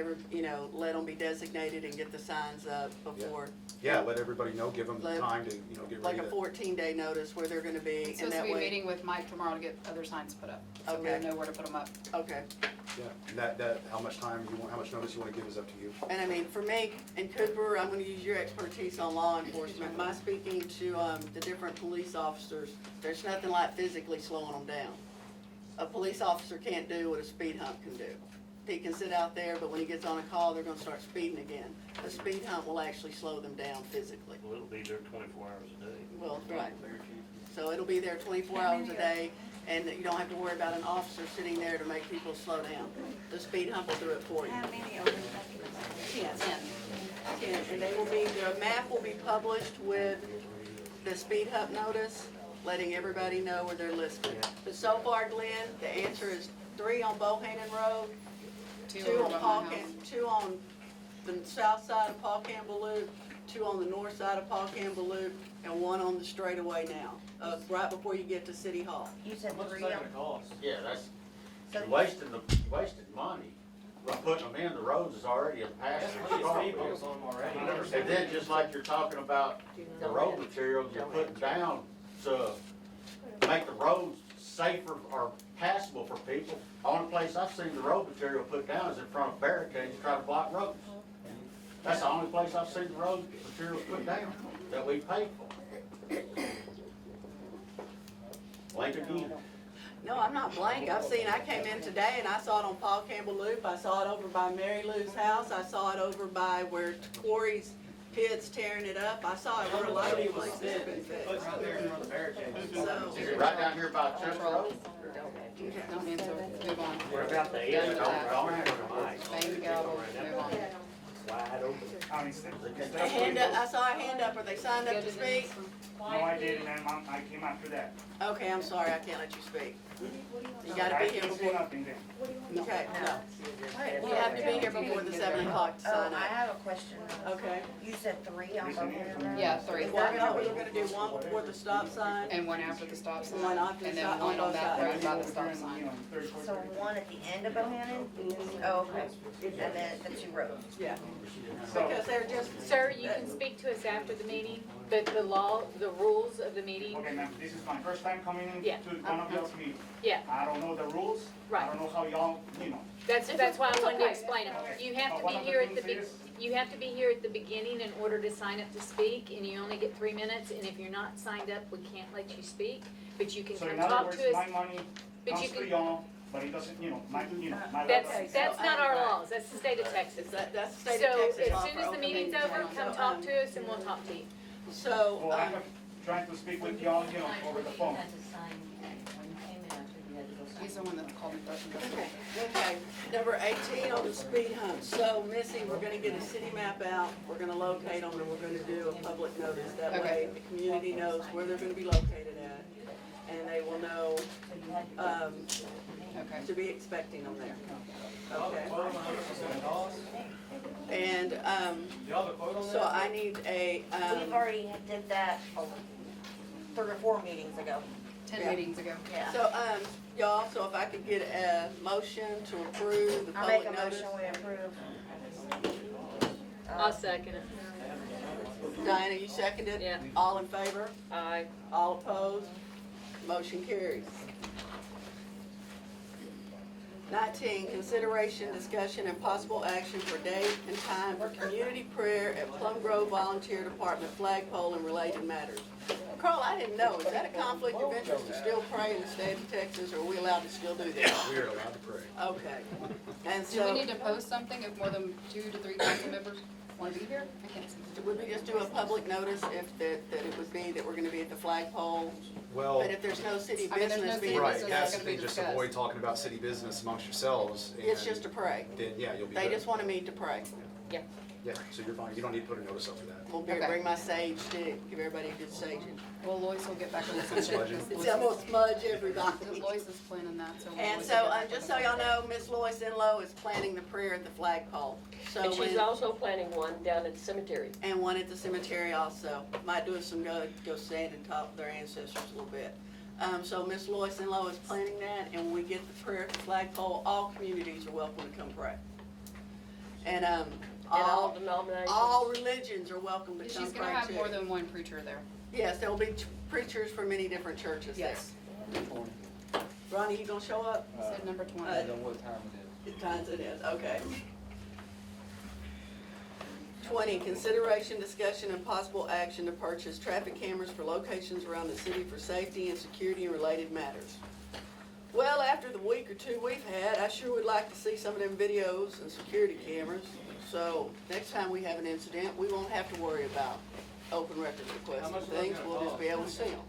let them be designated and get the signs up before, Yeah, let everybody know, give them the Let- time to, get like ready a to. 14-day notice where they're gonna be, it's and supposed to that be way. meeting with Mike tomorrow to get other signs put up, so we Okay. know where to put them up. Okay, Yeah, and that, how much time you want, how much notice you wanna give is up to you. and I mean, for me, and Cooper, I'm gonna use your expertise on law enforcement, my speaking to, the different police officers, there's nothing like physically slowing them down. A police officer can't do what a speed hump can do. He can sit out there, but when he gets on a call, they're gonna start speeding again. A speed hump will actually slow them down physically. Well, it'll be there 24 hours a day. Well, right. So it'll be there 24 hours a day, and you don't have to worry about an officer sitting there to make people slow down. The speed hump will do it for you. How many are we talking about? 10. And they will be, their map will be published with the speed hump notice, letting everybody know where they're listed. But so far, Glenn, the answer is 3 on Bohannon Road, 2 over on by Paul my house. 2 on the south side of Paul Campbell Loop, 2 on the north side of Paul Campbell Loop, and 1 on the straightaway now, right before you get to City Hall. You said What's 3 that on, gonna cost? Yeah, that's, so you wasted money. By putting them in, the roads is already a pass. And then just like you're talking about the road materials you're putting down to make the roads safer or passable for people. Only place I've seen the road material put down is in front of barricades to try to block roads. That's the only place I've seen the road materials put down that we paid for. Lincoln again. No, I'm not blank. I came in today and I saw it on Paul Campbell Loop. I saw it over by Mary Lou's house. I saw it over by where Quarry's Pit's tearing it up. I saw it where a lot of places have been fixed. Right there in front of the barricades. So, Is it right down here by Church Road? Don't answer, move on. What about the Done with that. Don't answer mine. Bang the gavel, move on. Wide open. a hand up, I saw a hand up. Are they signed up to speak? No, I didn't, and I came after that. Okay, I'm sorry. I can't let you speak. You gotta I be here can't say before, nothing then. okay, no. Alright, You have to be here before the 7 o'clock to oh, sign I up. have a question. Okay. You said 3 on Bohannon Road? Yeah, 3. Well, I thought we were gonna do 1 before the stop sign. And 1 after the stop sign. One after the And then stop- 1 on on both that sides. road by the stop sign. So 1 at the end of Bohannon? Oh, okay. And then the 2 roads? Yeah. Because they're just. Sir, you can speak to us after the meeting, but the law, the rules of the meeting, Okay, ma'am, this is my first time coming in Yeah. to one of y'all's meetings. yeah, I don't know the rules. Right. I don't know how y'all, that's why I wanted to explain it. Okay. You have to One be of the here at the, rules is- you have to be here at the beginning in order to sign up to speak, and you only get 3 minutes, and if you're not signed up, we can't let you speak, but you can So come in other talk words, to my us. money But comes you to can- y'all, but it doesn't, my. That's not our laws, that's the state of Texas. That's the state So of Texas law as soon for as the open meeting's meetings. over, come So, talk to us and we'll talk to you. So, Well, I have trying to speak with y'all, over the phone. He's the one that called me first. okay, number 18 on the speed hump. So Missy, we're gonna get a city map out, we're gonna locate them, and we're gonna do a public notice. That way, the community knows where they're gonna be located at, and they will know, Okay. to be expecting them there. Okay? And, so I need a, We've already did that 3 or 4 meetings ago. 10 Yeah. meetings ago. Yeah. so, y'all, so if I could get a motion to approve the I make public a notice. motion, we approve. I'll second it. Diana, you seconded? Yeah. All in favor? Aye. All opposed? Motion carries. 19, consideration, discussion, and possible action for date and time for community prayer at Plum Grove Volunteer Department flagpole and related matters. Carl, I didn't know, is that a conflict of interest to still pray in the state of Texas, or are we allowed to still do that? We are allowed to pray. Okay. And Do we so, need to post something if more than 2 to 3 council members want to be here? I can't see. would we just do a public notice if that it would be that we're gonna be at the flagpole? Well, But if there's no city I mean, there's no business city being right, business that's that's the gonna be thing, just discussed. avoid talking about city business amongst yourselves. It's and just to pray. Then, yeah, you'll be They good. just wanted me to pray. Yeah, so you're fine, you don't need to put a notice up for that. We'll Okay. bring my sage stick, give everybody a good saging. Well, Lois will get back on the Smudging. subject. It's almost smudge everybody. Lois is planning that, so. And Lois so, will get back just on so the y'all know, Miss Lois Enlow is planning the prayer at the flagpole. So And she's when, also planning one down at the cemetery. and one at the cemetery also. Might do some go stand and talk with their ancestors a little bit. So Miss Lois Enlow is planning that, and when we get the prayer at the flagpole, all communities are welcome to come pray. And, And all all denominations. religions are welcome to She's come gonna pray have too. more than one preacher there. Yes, there will be preachers from many different churches there. Yes. Ronnie, you gonna show up? Said number 20. What time it is. What time it is, okay. 20, consideration, discussion, and possible action to purchase traffic cameras for locations around the city for safety and security and related matters. Well, after the week or two we've had, I sure would like to see some of them videos and security cameras. So next time we have an incident, we won't have to worry about open records requests and things, we'll just be able to see them.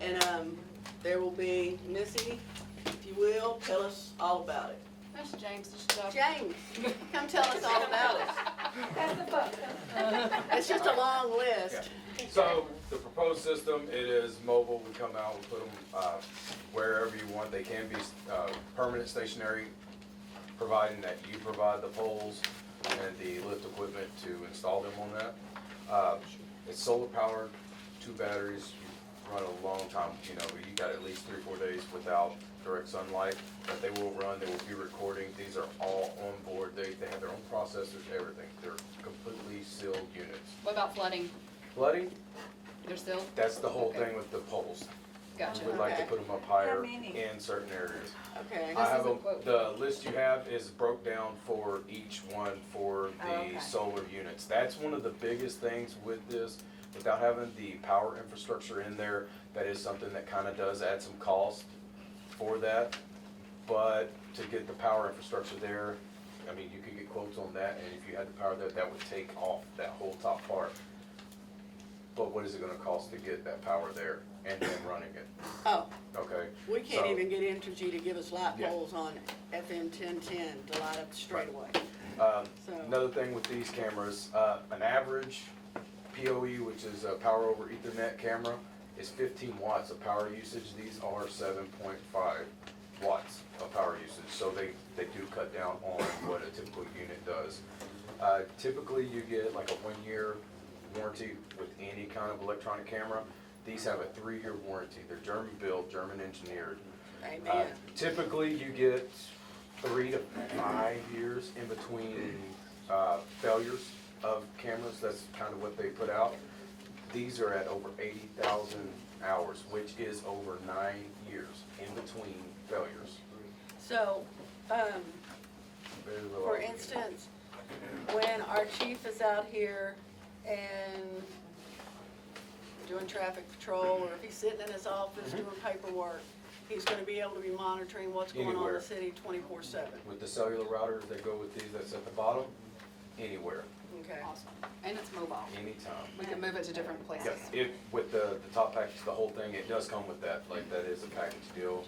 And, there will be, Missy, if you will, tell us all about it. That's James, this stuff. James, come tell us all about it. It's just a long list. So, The proposed system, it is mobile. We come out, we put them wherever you want. They can be permanent stationary, providing that you provide the poles and the lift equipment to install them on that. It's solar powered, 2 batteries, you run a long time. You know, you got at least 3-4 days without direct sunlight, but they will run, they will be recording. These are all on board. They have their own processors, everything. They're completely sealed units. What about flooding? Flooding, They're still? that's the whole Okay. thing with the poles. Gotcha. We'd like to put them up higher in certain areas. Okay. I have This is a quote. the list you have is broke down for each one for the solar units. That's one of the biggest things with this. Without having the power infrastructure in there, that is something that kind of does add some cost for that. But to get the power infrastructure there, I mean, you could get quotes on that, and if you had the power there, that would take off that whole top part. But what is it gonna cost to get that power there and then running it? Oh, Okay? we can't So- even get Entergy to give us light Yeah. poles on FM 1010 to light up the straightaway. So, Another thing with these cameras, an average PoE, which is a power over Ethernet camera, is 15 watts of power usage. These are 7.5 watts of power usage, so they do cut down on what a typical unit does. Typically, you get like a 1-year warranty with any kind of electronic camera. These have a 3-year warranty. They're German built, German engineered. amen. Typically, you get 3 to 5 years in between failures of cameras. That's kind of what they put out. These are at over 80,000 hours, which is over 9 years in between failures. So, Very for reliable. instance, when our chief is out here and doing traffic patrol, or if he's sitting in his office doing paperwork, he's gonna be able to be monitoring what's going on in Anywhere. the city 24/7. With the cellular routers that go with these, that's at the bottom, anywhere, Okay. Awesome. And it's mobile. anytime. We can move it to different Yep, places. if, with the top package, the whole thing, it does come with that, like, that is a package deal.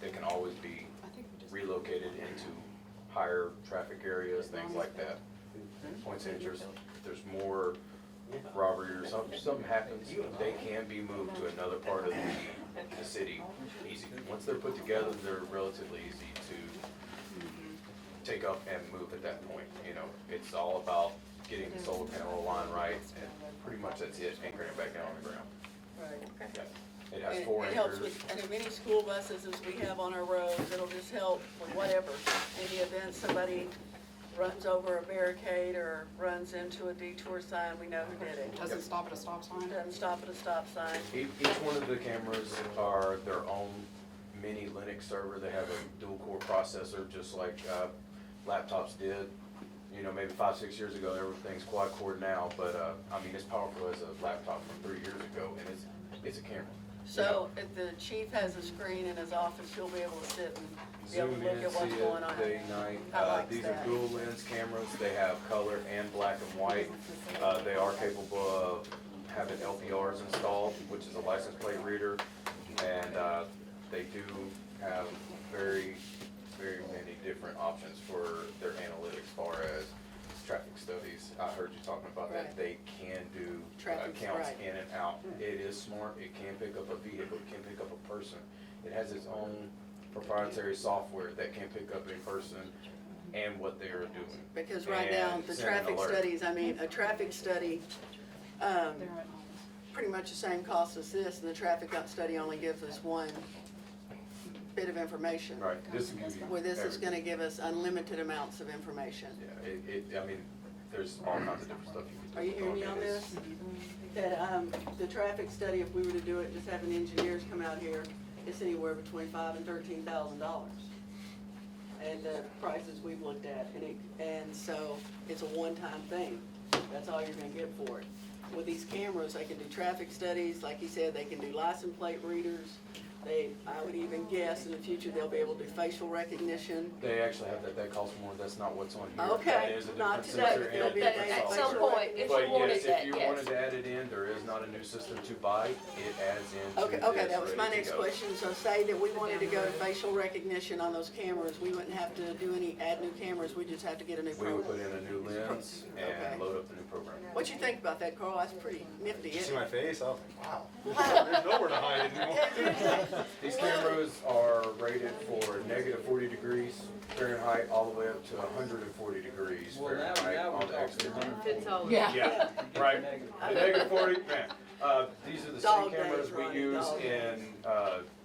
They can always be relocated into higher traffic areas, things like that. Points of interest, if there's more robbery or something happens, they can be moved to another part of the city easy. Once they're put together, they're relatively easy to take up and move at that point. You know, it's all about getting the solar panel line right, and pretty much that's it, anchoring it back down on the ground. Right. Yeah. It has And 4 it helps anchors. with as many school buses as we have on our roads, it'll just help with whatever. In the event somebody runs over a barricade or runs into a detour sign, we know who did it. Doesn't stop at a stop sign? Doesn't stop at a stop sign. Each one of the cameras are their own mini Linux server. They have a dual core processor, just like laptops did. You know, maybe 5-6 years ago, everything's quad core now, but I mean, it's powerful as a laptop from 3 years ago, and it's a camera. So if the chief has a screen in his office, he'll be able to sit and be able to Zoom look in, at what's see going on. it day, night. I like These that. are dual lens cameras. They have color and black and white. They are capable of having LPRs installed, which is a license plate reader. And they do have very, very many different options for their analytics as far as traffic studies. I heard you talking about that. Right. They can do Traffic, counts right. in and out. It is smart. It can pick up a vehicle. It can pick up a person. It has its own proprietary software that can pick up a person and what they are doing. Because right now, And the send an traffic alert. studies, I mean, a traffic study, pretty much the same cost as this, and the traffic study only gives us one bit of information. Right, this will give you. Where this is everything. gonna give us unlimited amounts of information. Yeah, I mean, there's all kinds of different stuff you can do. Are you hearing me on this? That, the traffic study, if we were to do it, just having engineers come out here, it's anywhere between $5,000 and $13,000. And the prices we've looked at, and so it's a one-time thing. That's all you're gonna get for it. With these cameras, they can do traffic studies, like you said, they can do license plate readers. I would even guess in the future, they'll be able to do facial recognition. They actually have that, that costs more, that's not what's on here. Okay, That is a not different today, sensor but there'll and be a a different day At facial some software. point, if But you wanted yes, that, if you yes. wanted to add it in, there is not a new system to buy, it adds into Okay, this, that was my ready to next go. question. So say that we wanted to go to facial recognition on those cameras, we wouldn't have to do add new cameras, we just have to get a new We would program. put in a new lens Okay. and load up the new program. What you think about that, Carl? That's pretty nifty, Did you see isn't my it? face? I was like, wow. There's nowhere to hide anymore. These cameras are rated for -40 degrees Fahrenheit all the way up to 140 degrees Fahrenheit on the exterior. Fits all. Yeah, right. The -40, man. These are the Dog same cameras days, we Ronnie, use dog in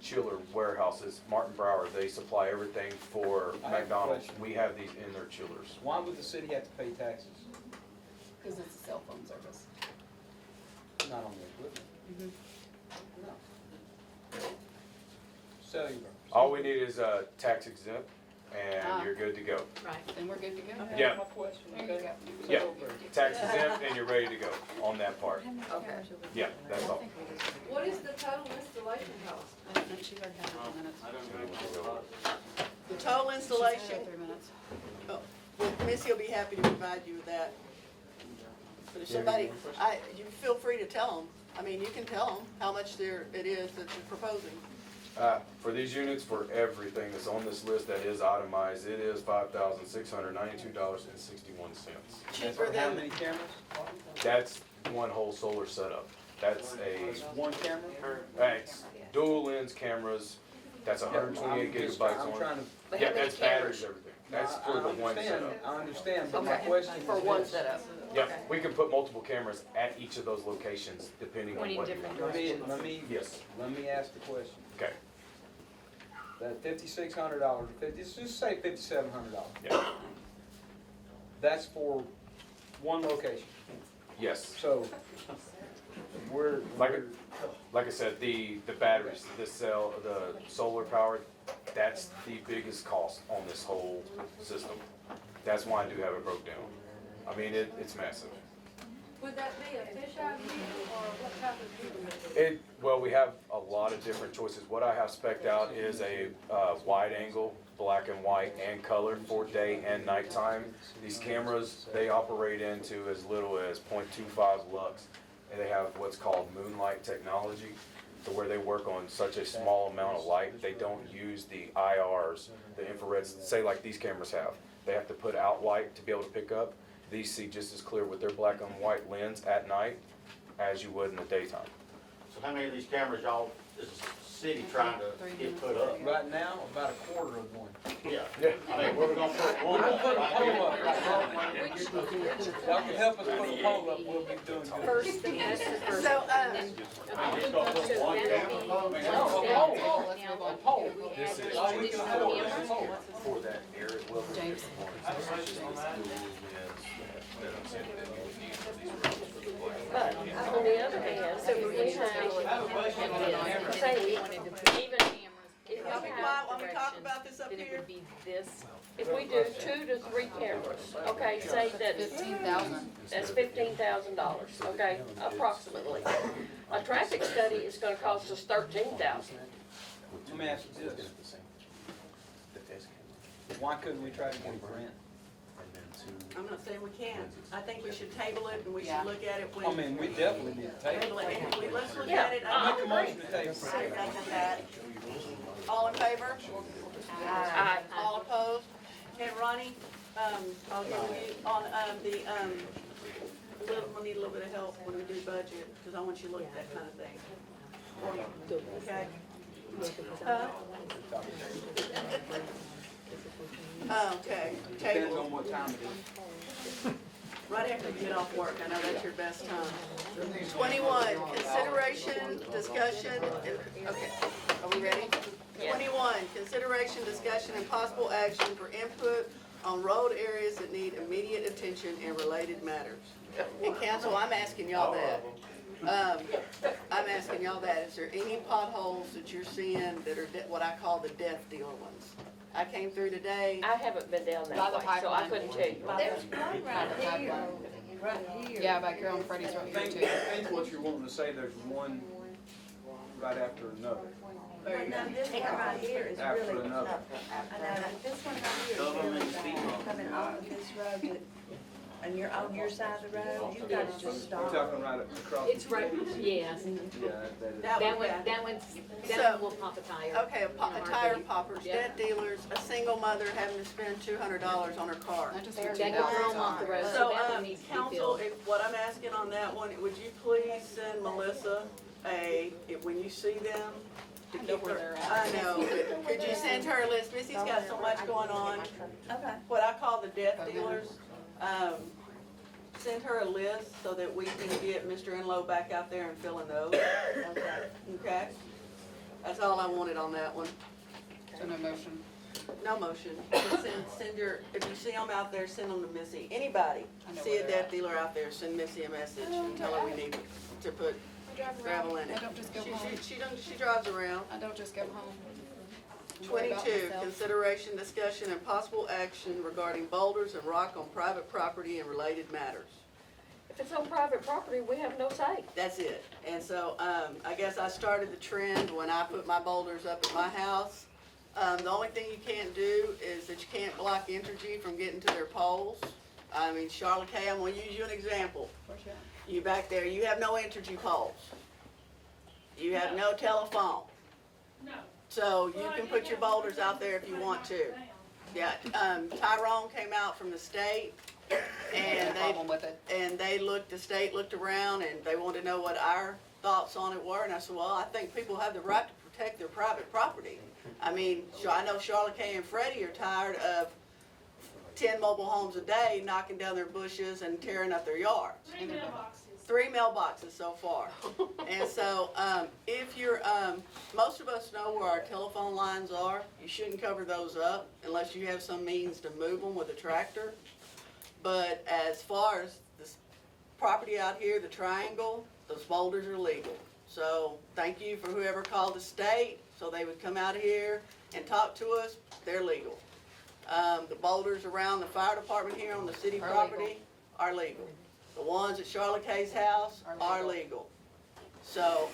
chiller warehouses. Martin Brower, they supply everything for I have a McDonald's. question. We have these in their chillers. Why would the city have to pay taxes? Because it's a cell phone service. Not on the equipment. Mm-hmm. Cellular. All we need is tax exempt, and Ah. you're good to go. Right, then we're good to go. Okay, Yeah. my question, There you okay? go. Yeah, tax exempt, and you're ready to go on that part. Okay. Yeah, that's all. What is the total installation cost? She's already had her minutes. The total installation, 3 minutes. well, Missy will be happy to provide you with that. But if somebody, you feel free to tell them. I mean, you can tell them how much it is that you're proposing. For these units, for everything that's on this list that is itemized, it is $5,692.61. Cheaper For how than, many cameras? That's one whole solar setup. That's It's one camera? that's dual lens cameras, that's 128 gigabytes I'm on. trying to. But Yeah, how many that's batteries, cameras? everything. That's I for the one understand, setup. I understand, but my Okay, question is for one this. setup. Yep, we can put multiple cameras at each of those locations depending on Twenty what you different want. Yes. Let me ask the question. Okay, That $5,600, let's just say $5,700. yeah, That's for one location. yes. So, we're. Like I said, the batteries, the solar power, that's the biggest cost on this whole system. That's why I do have it broke down. I mean, it's massive. Would that be a fisheye view or what type of view? Well, we have a lot of different choices. What I have spec'd out is a wide angle, black and white and color for day and nighttime. These cameras, they operate into as little as 0.25 lux. And they have what's called moonlight technology, to where they work on such a small amount of light. They don't use the IRs, the infrareds, say like these cameras have. They have to put out light to be able to pick up. These see just as clear with their black and white lens at night as you would in the daytime. So how many of these cameras y'all, is the city trying to get put up? Right now, about a quarter of one. Yeah, I mean, where we gonna put one We'll up? put a Right pole here? up. Y'all can help us put a pole up, we'll be doing good. First, the first, So, and then. I'm just gonna put one camera pole, man. Let's move on. This is Additional cameras? for that air as well. James. But on the other hand, so if we have, say, We wanted to put even cameras. if y'all be we quiet have while we talk about this up Then it here. would be this. if we do 2 to 3 cameras, okay, say that's, 15,000. that's $15,000, okay, approximately. A traffic study is gonna cost us $13,000. Let me ask you this, why couldn't we try to get a grant? I'm not saying we can't. I think we should table it and we Yeah. should look at it when. I mean, we definitely need to take it. Table it. Let's look Yeah, at it. I make a motion to table. Second that. All in favor? Aye. All opposed? And Ronnie, I'll give you on, we'll need a little bit of help when we do budget, because I want you to look at that kind of thing. Okay? Okay, Depends table, on what time it is. right after you get off work, I know that's your best time. 21, consideration, discussion, okay, are we ready? 21, consideration, discussion, and possible action for input on road areas that need immediate attention and related matters. And council, I'm asking y'all that. I'm asking y'all that. Is there any potholes that you're seeing that are what I call the death dealer ones? I came through today. I haven't been down By that the way, so I pipeline. couldn't tell you. There's one right here, right here. Yeah, back here on Freddie's I right here think, too. I think what you're wanting to say, there's one right after after another. But now this one right here is After really, another. I know, but this one right here is really bad, coming off of this road to, and you're on your side of the road, you gotta just You're stop. talking right across. It's right, yes. Yeah, that is. That one, that one will pop a tire. Okay, a tire poppers, debt dealers, a single mother having to spend $200 on her car. I just That heard could you throw them off the road, so So, that one needs to be council, filled. what I'm asking on that one, would you please send Melissa when you see them? to I know keep where her- they're at. I know, but could you send her a list? Missy's got so much going on. Okay. What I call the death dealers, send her a list so that we can get Mr. Enlow back out there and filling those. Okay? That's all I wanted on that one. So no motion. No motion. Just send your, if you see them out there, send them to Missy. Anybody I know see where a they're death dealer out there, send Missy a message and tell her we need to put gravel in it. I don't just go home. She drives around. I don't just go home. Worry about 22, myself. consideration, discussion, and possible action regarding boulders and rock on private property and related matters. If it's on private property, we have no say. That's it. And so, I guess I started the trend when I put my boulders up at my house. The only thing you can't do is that you can't block Entergy from getting to their poles. I mean, Charlotte K., I'm gonna use you an example. Where's you at? You back there, you have no Entergy poles. You have no telephone. No. So you can put your boulders out there if you want to. Yeah, Tyrone came out from the state and Problem with it. the state looked around and they wanted to know what our thoughts on it were. And I said, well, I think people have the right to protect their private property. I mean, I know Charlotte K. and Freddie are tired of 10 mobile homes a day knocking down their bushes and tearing up their yards. 3 mailboxes. 3 mailboxes so far. And so, if you're, most of us know where our telephone lines are. You shouldn't cover those up unless you have some means to move them with a tractor. But as far as this property out here, the triangle, those boulders are legal. So, thank you for whoever called the state, so they would come out here and talk to us. They're legal. The boulders around the fire department here on the city Are property legal. are legal. The ones at Charlotte K's house are legal. So,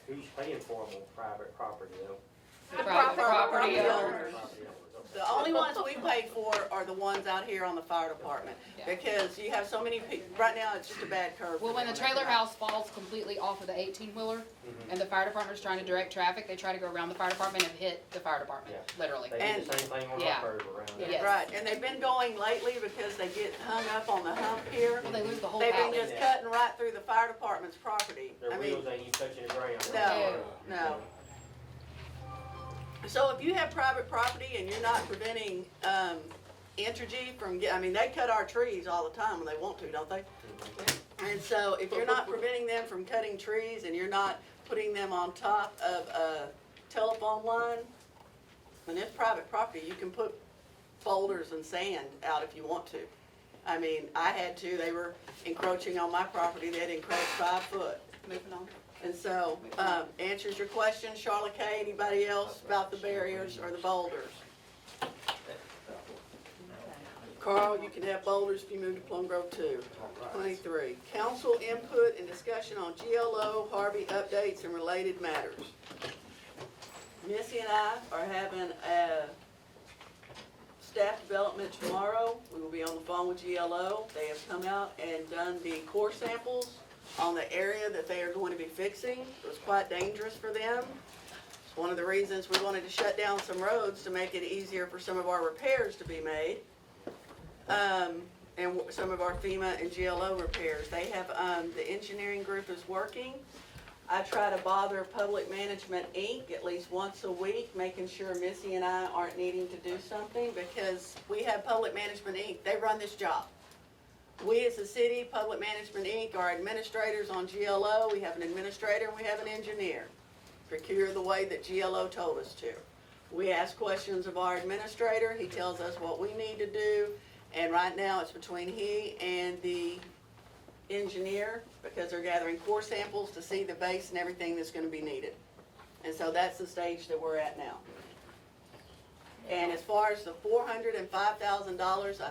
Who's paying for them on private property though? The private property owners. owners. The only ones we pay for are the ones out here on the fire department. Yeah. Because you have so many people, right now it's just a bad curve. Well, when the trailer house falls completely off of the 18-wheeler and the fire department's trying to direct traffic, they try to go around the fire department and hit the fire department, literally. They do the same thing on Yeah. our curve around there. Yes. Right, and they've been going lately because they get hung up on the hump here. Well, they lose the whole They've been house. just cutting right through the fire department's property. Their I mean, wheels ain't even touching the ground. no. So if you have private property and you're not preventing, Entergy from I mean, they cut our trees all the time when they want to, don't they? And so if you're not preventing them from cutting trees and you're not putting them on top of a telephone line, when it's private property, you can put boulders and sand out if you want to. I mean, I had to, they were encroaching on my property, they'd encroached 5 foot. Moving on. And so, answers your question, Charlotte K., anybody else about the barriers or the boulders? Carl, you can have boulders if you move to Plum Grove 2. 23, council input and discussion on GLO, Harvey updates and related matters. Missy and I are having a staff development tomorrow. We will be on the phone with GLO. They have come out and done the core samples on the area that they are going to be fixing. It was quite dangerous for them. It's one of the reasons we wanted to shut down some roads to make it easier for some of our repairs to be made. And some of our FEMA and GLO repairs. They have, the engineering group is working. I try to bother Public Management Inc. at least once a week, making sure Missy and I aren't needing to do something, because we have Public Management Inc., they run this job. We as a city, Public Management Inc., are administrators on GLO. We have an administrator and we have an engineer. Procure the way that GLO told us to. We ask questions of our administrator. He tells us what we need to do. And right now it's between he and the engineer, because they're gathering core samples to see the base and everything that's going to be needed. And so that's the stage that we're at now. And as far as the $405,000,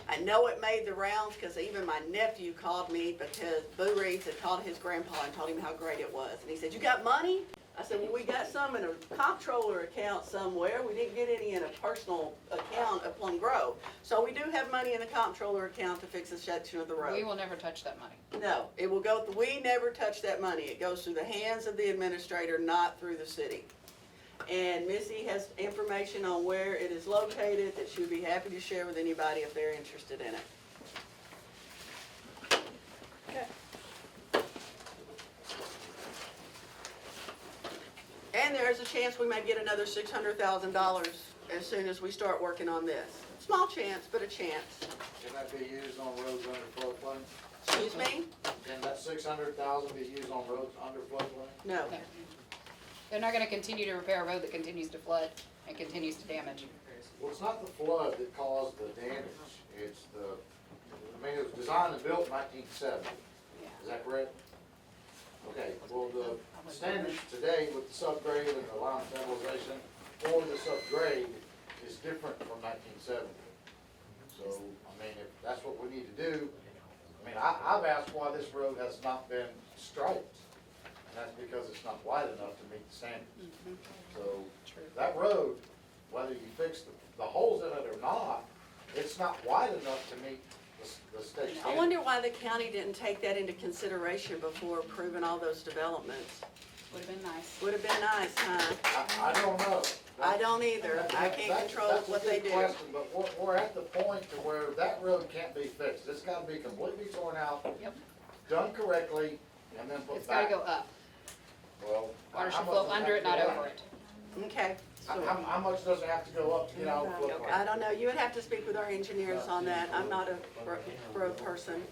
I know it made the rounds because even my nephew called me because Boo Reeves had called his grandpa and told him how great it was. And he said, "You got money?" said, well, we got some in a comptroller account somewhere. We didn't get any in a personal account of Plum Grove. So we do have money in the comptroller account to fix a section of the road. We will never touch that money. No, it will go, we never touch that money. It goes through the hands of the administrator, not through the city. And Missy has information on where it is located that she'll be happy to share with anybody if they're interested in it. And there's a chance we may get another $600,000 as soon as we start working on this. Small chance, but a chance. Can that be used on roads under floodplain? Excuse me? Can that 600,000 be used on roads under floodplain? No. They're not gonna continue to repair a road that continues to flood and continues to damage. Well, it's not the flood that caused the damage, it's it was designed and built in 1970, is that correct? Okay, well, the standards today with the subgrade and the line stabilization for the subgrade is different from 1970. So, I mean, if that's what we need to do, I mean, I've asked why this road has not been striped. And that's because it's not wide enough to meet the standards. So, that road, whether you fix the holes in it or not, it's not wide enough to meet the state standards. I wonder why the county didn't take that into consideration before approving all those developments. Would've been nice. Would've been nice, huh? I don't know. I don't either. I can't control what they do. That's a good question, but we're at the point to where that road can't be fixed. It's gotta be completely torn out, done correctly, and then put It's back. gotta go up. Well, Water how should much flow does it under have it, to not go over up? it. Okay. How much does it have to go up to get out of the floodplain? I don't know. You would have to speak with our engineers on that. I'm not a road person.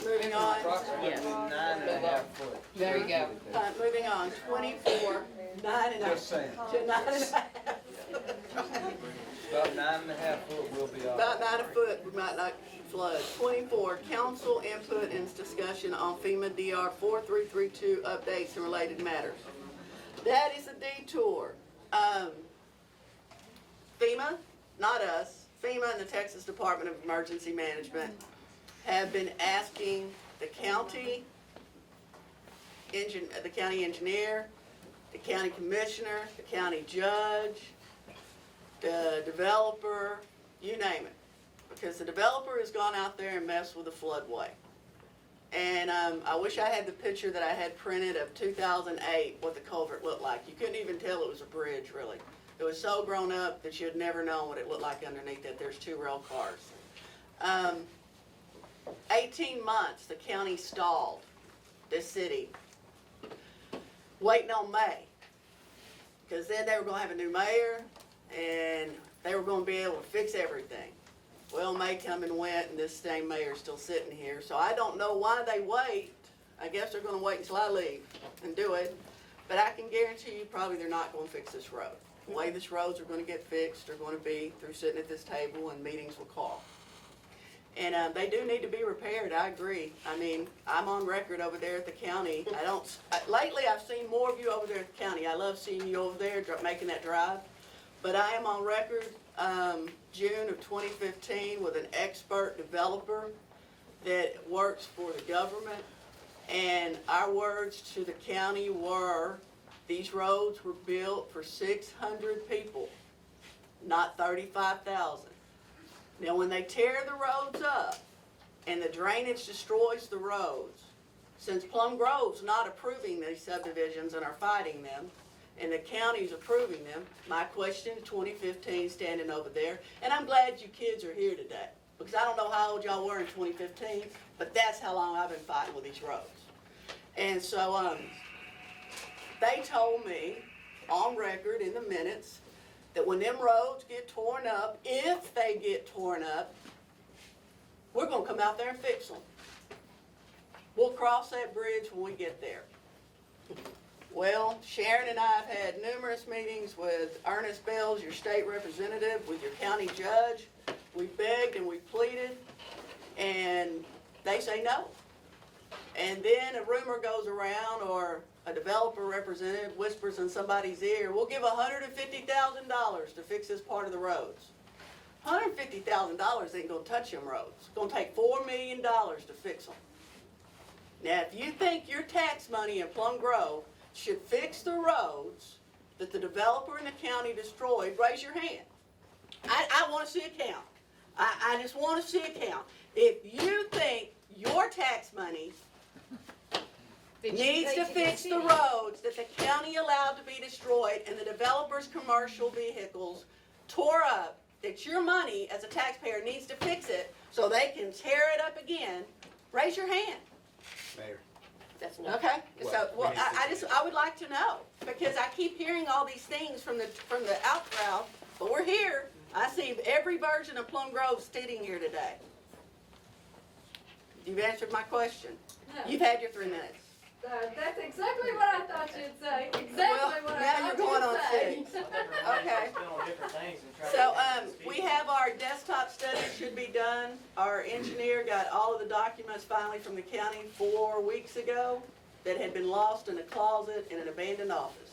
Moving on. Approximately 9.5 foot. There you go. Moving on. 24, 9.5. Just saying. To 9.5. About 9.5 foot will be all right. About 9 foot, we might not flood. 24, council input and discussion on FEMA DR 4332 updates and related matters. That is a detour. FEMA, not us, FEMA and the Texas Department of Emergency Management have been asking the county engineer, the county commissioner, the county judge, the developer, you name it. Because the developer has gone out there and messed with the floodway. And I wish I had the picture that I had printed of 2008, what the culvert looked like. You couldn't even tell it was a bridge, really. It was so grown up that you'd never known what it looked like underneath it. There's 2 rail cars. 18 months the county stalled this city, waiting on May. Because then they were going to have a new mayor, and they were going to be able to fix everything. Well, May come and went, and this same mayor's still sitting here. So I don't know why they wait. I guess they're going to wait until I leave and do it. But I can guarantee you probably they're not going to fix this road. The way this roads are going to get fixed are going to be through sitting at this table and meetings with Carl. And they do need to be repaired, I agree. I mean, I'm on record over there at the county. Lately I've seen more of you over there at the county. I love seeing you over there making that drive. But I am on record June of 2015 with an expert developer that works for the government. And our words to the county were, these roads were built for 600 people, not 35,000. Now, when they tear the roads up and the drainage destroys the roads, since Plum Grove's not approving these subdivisions and are fighting them, and the county's approving them, my question in 2015 standing over there, and I'm glad you kids are here today, because I don't know how old y'all were in 2015, but that's how long I've been fighting with these roads. And so they told me on record in the minutes that when them roads get torn up, if they get torn up, we're going to come out there and fix them. We'll cross that bridge when we get there. Well, Sharon and I have had numerous meetings with Ernest Bells, your state representative, with your county judge. We begged and we pleaded, and they say no. And then a rumor goes around, or a developer representative whispers in somebody's ear, we'll give $150,000 to fix this part of the roads. $150,000 ain't gonna touch them roads. It's gonna take $4 million to fix them. Now, if you think your tax money in Plum Grove should fix the roads that the developer in the county destroyed, raise your hand. I wanna see a count. I just wanna see a count. If you think your tax money needs to fix the roads that the county allowed to be destroyed and the developer's commercial vehicles tore up, that your money as a taxpayer needs to fix it so they can tear it up again, raise your hand. Mayor. Okay, so, well, we need to I would like to know, because I keep hearing all these things from the out crowd, but we're here. I see every version of Plum Grove sitting here today. You've answered my question. No. You've had your 3 minutes. That's exactly what I thought you'd say, Well, now you're going on 6. Okay. So, we have our desktop study should be done. Our engineer got all of the documents finally from the county 4 weeks ago that had been lost in a closet in an abandoned office.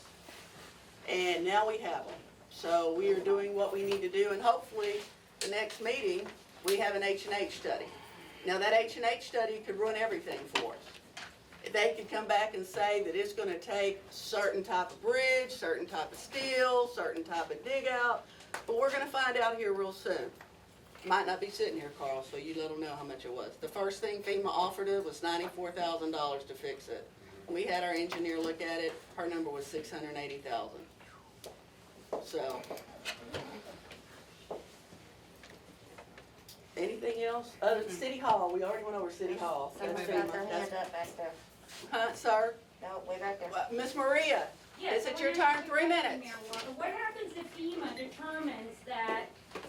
And now we have them. So we are doing what we need to do, and hopefully the next meeting, we have an H&H study. Now that H&H study could run everything for us. They could come back and say that it's gonna take certain type of bridge, certain type of steel, certain type of dig out, but we're gonna find out here real soon. Might not be sitting here, Carl, so you let them know how much it was. The first thing FEMA offered it was $94,000 to fix it. We had our engineer look at it, her number was $680,000. So. Anything else? City Hall, we already went over City Hall. That's FEMA. That's- Huh, sir? No, way back there. Miss Maria, is it your turn? 3 minutes. What happens if FEMA determines that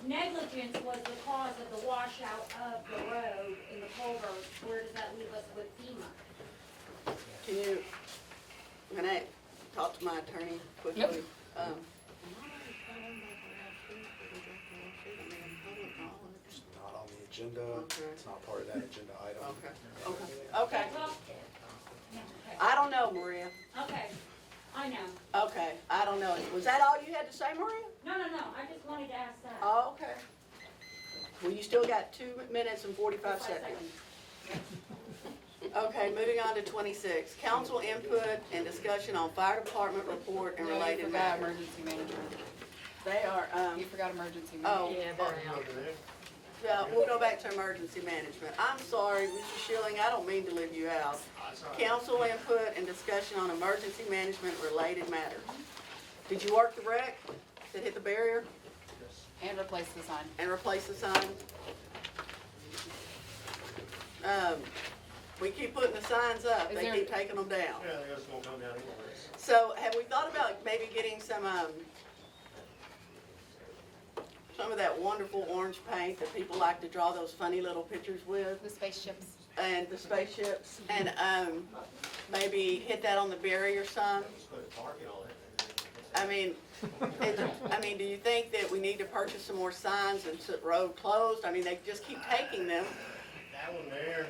negligence was the cause of the washout of the road in the culvert? Where does that leave us with FEMA? Can I talk to my attorney quickly? Yep. It's not on the agenda, it's not part of that agenda item. Okay. I don't know, Maria. Okay, I know. Okay, I don't know. Was that all you had to say, Maria? No, I just wanted to ask that. Oh, okay. Well, you still got 2 minutes and 45 seconds. Okay, moving on to 26. Council input and discussion on fire department report and No, you related forgot matters. emergency management. They are, You forgot emergency oh. management. Yeah, they're out. Yeah, we'll go back to emergency management. I'm sorry, Mr. Schilling, I don't mean to leave you out. Council input and discussion on emergency management related matters. Did you work the wreck that hit the barrier And replace the sign. and replace the sign? We keep putting the signs up, Is they there- keep taking them down. Yeah, they're just gonna come down anyways. So have we thought about maybe getting some of that wonderful orange paint that people like to draw those funny little pictures with? The spaceships. And the spaceships, and maybe hit that on the barrier some? Just put a target on it. Do you think that we need to purchase some more signs and put road closed? I mean, they just keep taking them. That one there,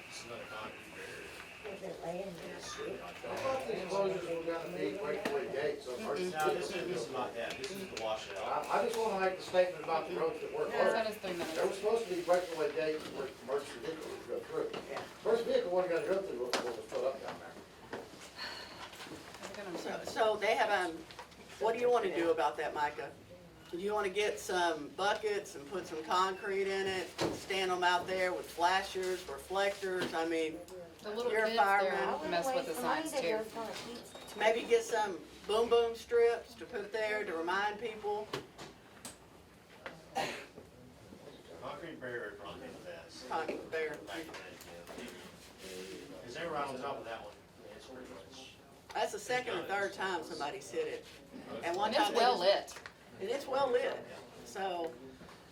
it's another concrete barrier. I thought these closures were gonna be breakaway gates, so No, this is not that, this is the washout. I just wanna make the statement about the roads that were That's closed. on his 3 minutes. There was supposed to be breakaway gates where emergency vehicles would go through. First vehicle wasn't gonna go through what was put up down there. So they have, what do you want to do about that, Micah? Do you want to get some buckets and put some concrete in it, and stand them out there with flashers, reflectors? I mean, The little you're a kids fireman. there mess with the signs too. Maybe get some boom boom strips to put there to remind people. Concrete barrier probably the best. Concrete barrier. Is they right on top of that one? It's pretty much. That's the second or third time somebody's hit it. And one And it's time they well just- lit. And it's well lit, so,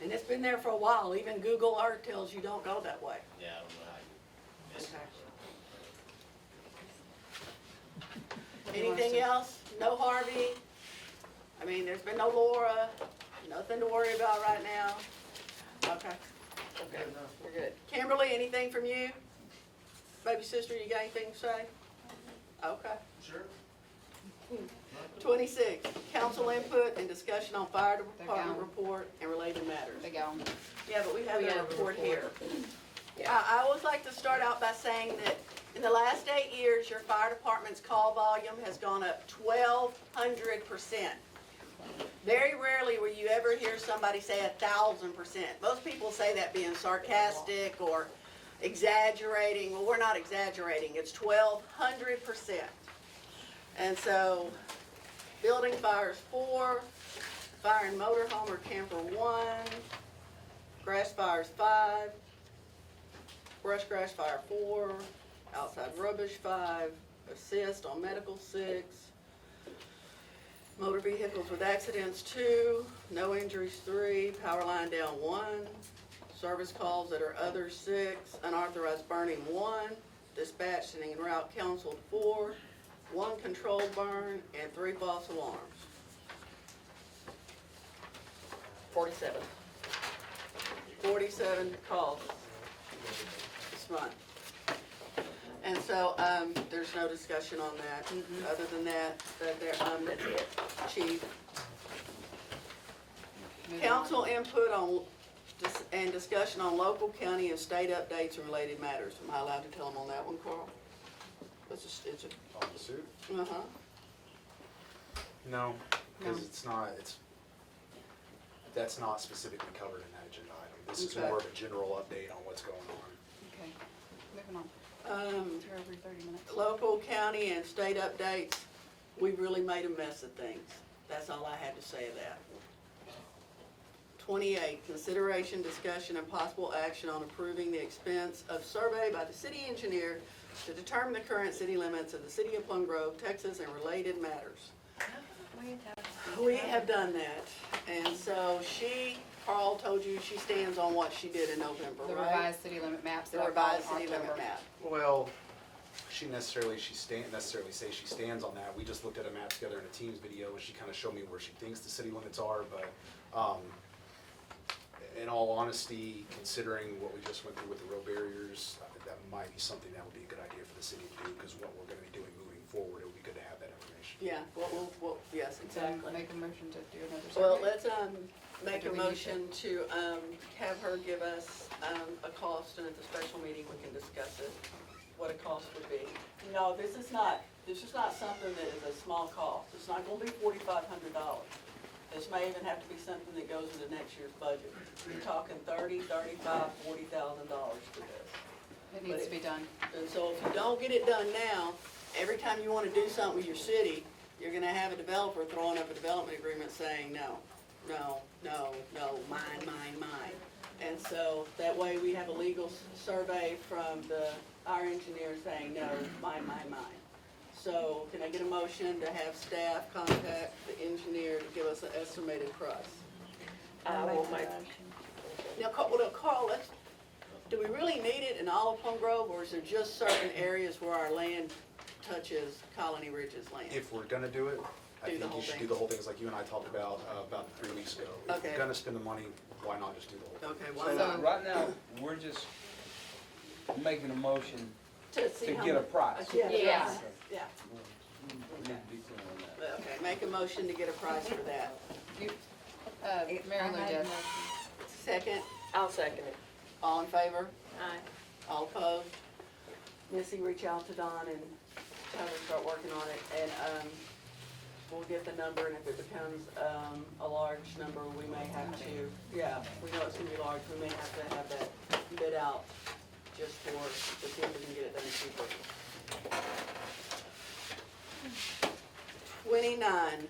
and it's been there for a while. Even Google Earth tells you don't go that way. Yeah, I don't know how you miss it. Anything else? No Harvey? I mean, there's been no Laura, nothing to worry about right now. Okay. Okay, we're good. Kimberly, anything from you? Baby sister, you got anything to say? Okay. Sure. 26, council input and discussion on fire department gone. report and related matters. They go. Yeah, but we have We a have a report here. report. I always like to start out by saying that In the last 8 years, your fire department's call volume has gone up 1,200%. Very rarely will you ever hear somebody say 1,000%. Most people say that being sarcastic or exaggerating. Well, we're not exaggerating. It's 1,200%. And so, building fires 4, fire and motorhome or camper 1, grass fires 5, brush grass fire 4, outside rubbish 5, assist on medical 6, motor vehicles with accidents 2, no injuries 3, power line down 1, service calls that are other 6, unauthorized burning 1, dispatched and en route counseled 4, 1 controlled burn, and 3 false alarms. 47. 47 calls this month. And so, there's no discussion on that. Other than that, that's it. Chief. Council input on, and discussion on local, county, and state updates and related matters. Am I allowed to tell them on that one, Carl? It's a. On the suit? Uh-huh. No, because that's not specifically covered in that agenda item. This is Okay. more of a general update on what's going on. Okay, moving on. We're over 30 minutes. Local, county, and state updates, we really made a mess of things. That's all I had to say of that. 28, consideration, discussion, and possible action on approving the expense of survey by the city engineer to determine the current city limits of the city of Plum Grove, Texas, and related matters. We have done that, and so Carl told you she stands on what she did in November, The right? revised city limit maps. The that I revised filed in city limit October. map. Well, she necessarily say she stands on that. We just looked at a map together in a Teams video, and she kind of showed me where she thinks the city limits are, but, in all honesty, considering what we just went through with the road barriers, that might be something that would be a good idea for the city to do, because what we're gonna be doing moving forward, it would be good to have that information. Yeah, yes, exactly. Make a motion to do another survey. Well, let's, make Do a we need motion to, have her give us, a cost, and at the special meeting, we can discuss it, what a cost would be. No, this is not something that is a small cost. It's not gonna be $4,500. This may even have to be something that goes into next year's budget. You're talking $30,000, $35,000, $40,000 for this. It needs to be done. And so if you don't get it done now, every time you wanna do something with your city, you're gonna have a developer throwing up a development agreement saying, no, mine. And so that way we have a legal survey from our engineer saying, no, mine. So can I get a motion to have staff contact the engineer to give us an estimated price? I will make. Now, Carl, do we really need it in all of Plum Grove, or is there just certain areas where our land touches Colony Ridge's land? If we're gonna do it, I Do the think whole you should thing. do the whole thing, like you and I talked about 3 weeks ago. If Okay. you're gonna spend the money, why not just do the whole thing? Okay, why So not? right now, we're just making a motion To see to how get a much- price. Yeah. Yeah. Yeah, We need to be clear on that. okay, make a motion to get a price for that. Mary Lou did. Second, I'll second it. all in favor? Aye. All opposed? Missy, reach out to Don and have her start working on it, and, we'll get the number, and if it becomes, a large number, we may have to, we know it's gonna be large, we may have to have that bid out just to see if we can get it done cheaper. 29,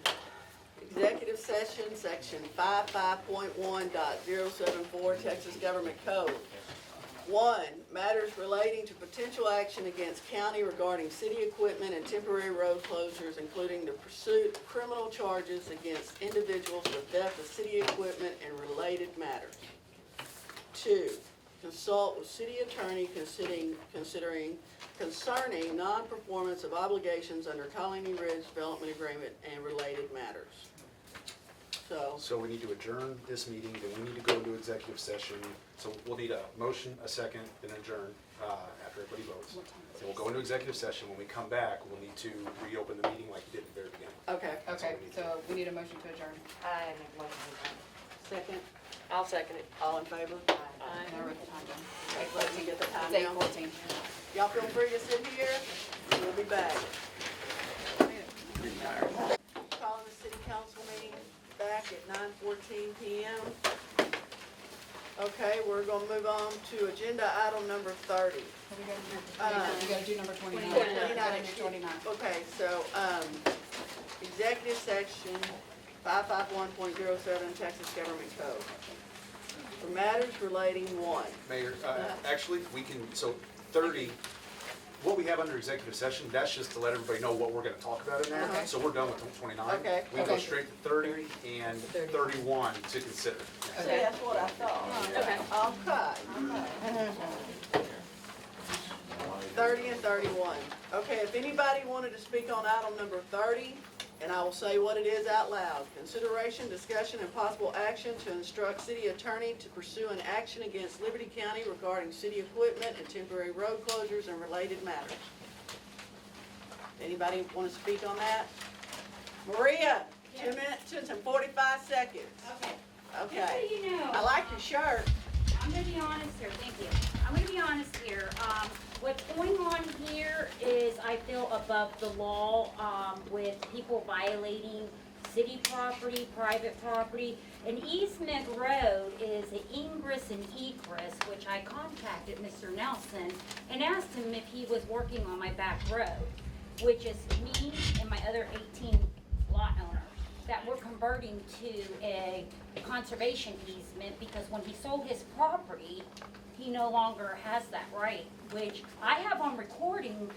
executive session, section 55.1.074, Texas Government Code. 1, matters relating to potential action against county regarding city equipment and temporary road closures, including the pursuit of criminal charges against individuals for theft of city equipment and related matters. 2, consult with city attorney concerning non-performance of obligations under Colony Ridge Development Agreement and related matters. So we need to adjourn this meeting, then we need to go into executive session. So we'll need a motion, a second, then adjourn after everybody votes. Then we'll go into executive session. When we come back, we'll need to reopen the meeting like we did at the very beginning. Okay. Okay, so we need a motion to adjourn. I make a motion to adjourn. Second, I'll second it. All in favor? I wrote the time down. Let me get the time It's down. 8:14. Y'all feel free to sit here. We'll be back. Calling the city council meeting back at 9:14 p.m. Okay, we're gonna move on to agenda item number 30. You gotta do number 29. 29. Okay, so, executive section 551.07 Texas Government Code. For matters relating, one. Mayor, actually, we can, so 30, what we have under executive session, that's just to let everybody know what we're gonna talk about in there. Okay. So we're done with 29. Okay. We go Okay. straight to 30 and 31 to consider. See, that's what I thought. Okay. 30 and 31. Okay, if anybody wanted to speak on item number 30, and I will say what it is out loud. Consideration, discussion, and possible action to instruct city attorney to pursue an action against Liberty County regarding city equipment and temporary road closures and related matters. Anybody want to speak on that? Maria, 2 minutes and 45 seconds. Okay. Okay. Just so you know. I like your shirt. I'm gonna be honest here, thank you. I'm gonna be honest here. What's going on here is I feel above the law, with people violating city property, private property. An easement road is an ingress and egress, which I contacted Mr. Nelson and asked him if he was working on my back road, which is me and my other 18 lot owners that we're converting to a conservation easement, because when he sold his property, he no longer has that right, which I have on recording,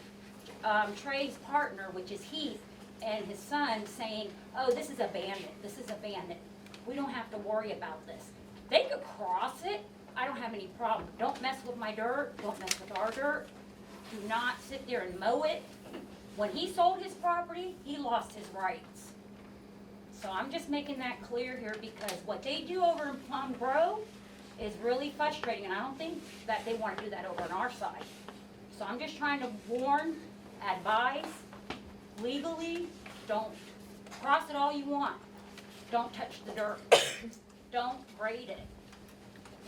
Trey's partner, which is Heath, and his son saying, oh, this is abandoned, this is abandoned. We don't have to worry about this. They could cross it, I don't have any problem. Don't mess with my dirt, don't mess with our dirt. Do not sit there and mow it. When he sold his property, he lost his rights. So I'm just making that clear here, because what they do over in Plum Grove is really frustrating, and I don't think that they want to do that over on our side. So I'm just trying to warn, advise, legally, don't cross it all you want. Don't touch the dirt. Don't grade it.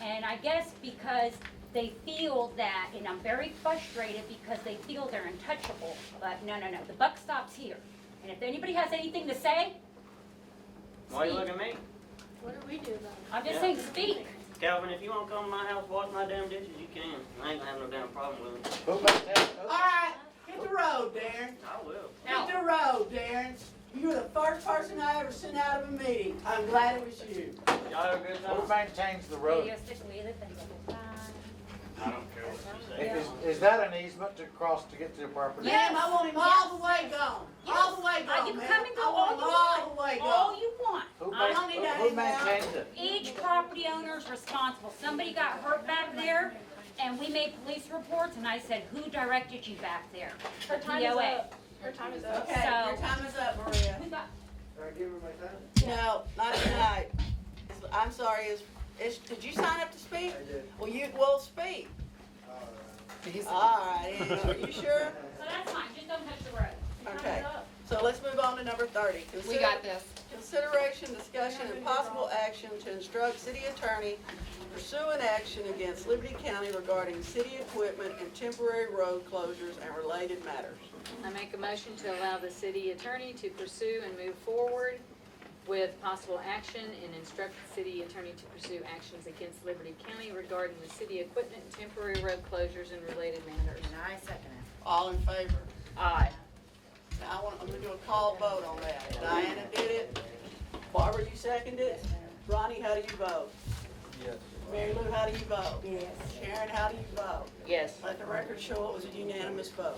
And I guess because they feel that, and I'm very frustrated because they feel they're untouchable, but no, the buck stops here. And if anybody has anything to say, Why you looking at me? What do we do about I'm just saying, speak. Calvin, if you wanna come to my house, wash my damn dishes, you can. I ain't gonna have no damn problem with it. All right, hit the road, Darren. I will. Hit the road, Darren. You were the first person I ever sent out of a meeting. I'm glad it was you. Y'all have a good time? Who maintains the road? I don't care what you say. Is that an easement to cross to get to the property? Ma'am, I want him all the way gone. All the way gone, You ma'am. come and go I want him all the way gone. all you want. I don't need that Who anymore. maintains it? Each property owner is responsible. Somebody got hurt back there, and we made police reports, and I said, who directed you back there? Her time is DOA. up. Her time is up. Okay, your So- time is up, Maria. Who got- No, not tonight. I'm sorry, did you sign up to speak? I did. Well, you will speak. All right, are you sure? So that's fine, just don't touch the road. Your time Okay, is up. so let's move on to number 30. We got this. Consideration, discussion, and possible action to instruct city attorney to pursue an action against Liberty County regarding city equipment and temporary road closures and related matters. I make a motion to allow the city attorney to pursue and move forward with possible action and instruct the city attorney to pursue actions against Liberty County regarding the city equipment, temporary road closures, and related matters. And I second it. All in favor? Aye. Now, I'm gonna do a call vote on that. Diana did it. Barbara, you seconded it? Ronnie, how do you vote? Yes. Mary Lou, how do you vote? Yes. Sharon, how do you vote? Yes. Let the record show it was a unanimous vote.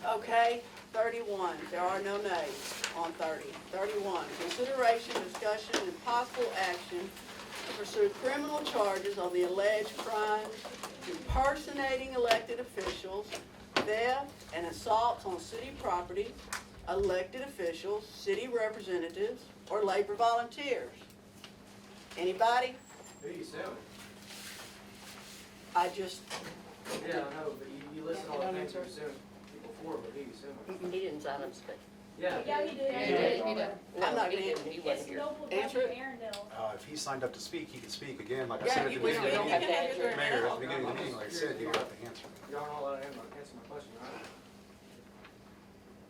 Okay, 31, there are no nays on 30. 31, consideration, discussion, and possible action to pursue criminal charges on the alleged crimes impersonating elected officials, theft and assaults on city property, elected officials, city representatives, or labor volunteers. Anybody? Who you suing? I just, Yeah, I know, but you listed all the things you were suing people for, but who you suing? He didn't sign up to speak. Yeah. Yeah, he did. He did. I'm not gonna It's Noble answer it. Arundel. If he signed up to speak, he could speak again, like I Yeah, said at the you can beginning. speak. You can have your 3 Mayor, minutes. at the beginning of the meeting, like I said, you don't have to answer. Y'all don't let him answer my question, right?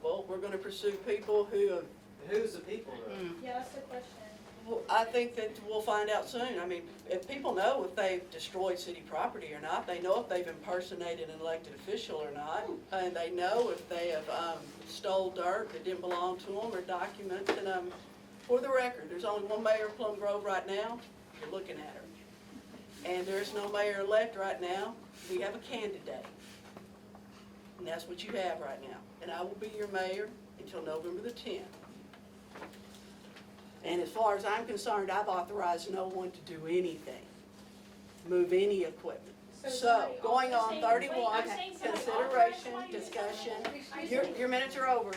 Well, we're gonna pursue people who have, Who's the people though? Yeah, that's the question. well, I think that we'll find out soon. I mean, if people know if they've destroyed city property or not, they know if they've impersonated an elected official or not, and they know if they have, stole dirt that didn't belong to them or documented them. For the record, there's only one mayor of Plum Grove right now. You're looking at her. And there's no mayor elect right now. We have a candidate. And that's what you have right now. And I will be your mayor until November the 10th. And as far as I'm concerned, I've authorized no one to do anything, move any equipment. So, going on 31, consideration, discussion, your minutes are over.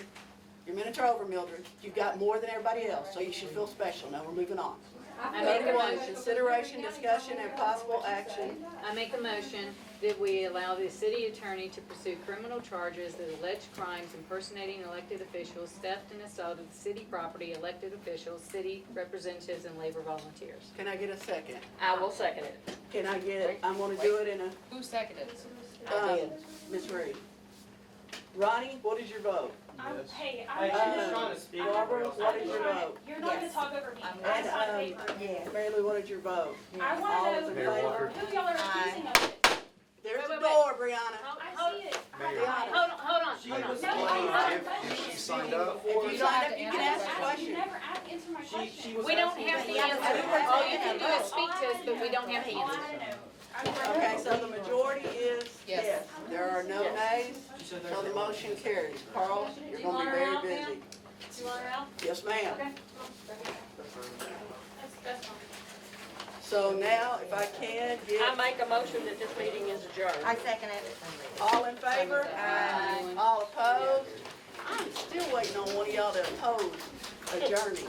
Your minutes are over, Mildred. You've got more than everybody else, so you should feel special. Now we're moving on. I make a 31, motion. consideration, discussion, and possible action. I make a motion that we allow the city attorney to pursue criminal charges that allege crimes impersonating elected officials, theft and assault of city property, elected officials, city representatives, and labor volunteers. Can I get a second? I will second it. Can I get, I'm gonna do it in a, Who seconded? Ms. Reed. Ronnie, what is your vote? Hey, Hey, I'm she's gonna, trying to speak. Barbara, what is your vote? you're not gonna talk over me. And, I signed paper. Mary Lou, what is your vote? I All wanna those in know favor? who y'all are accusing of it. There's the Wait. door, Brianna. I see it. Mayor. Hold on. If she signed up, If you signed up, you can ask a You question. never answer my question. We don't have the answer. All you can do is speak to us, but we don't have the All answer. I know. Okay, so the majority is Yes. yes. There are no nays, so the motion carries. Carl, you're gonna be very busy. You want her out? Yes, ma'am. Okay. That's fine. So now, if I can I get, make a motion that this meeting is adjourned. I second it. all in favor? All opposed? I'm still waiting on one of y'all to oppose adjourning.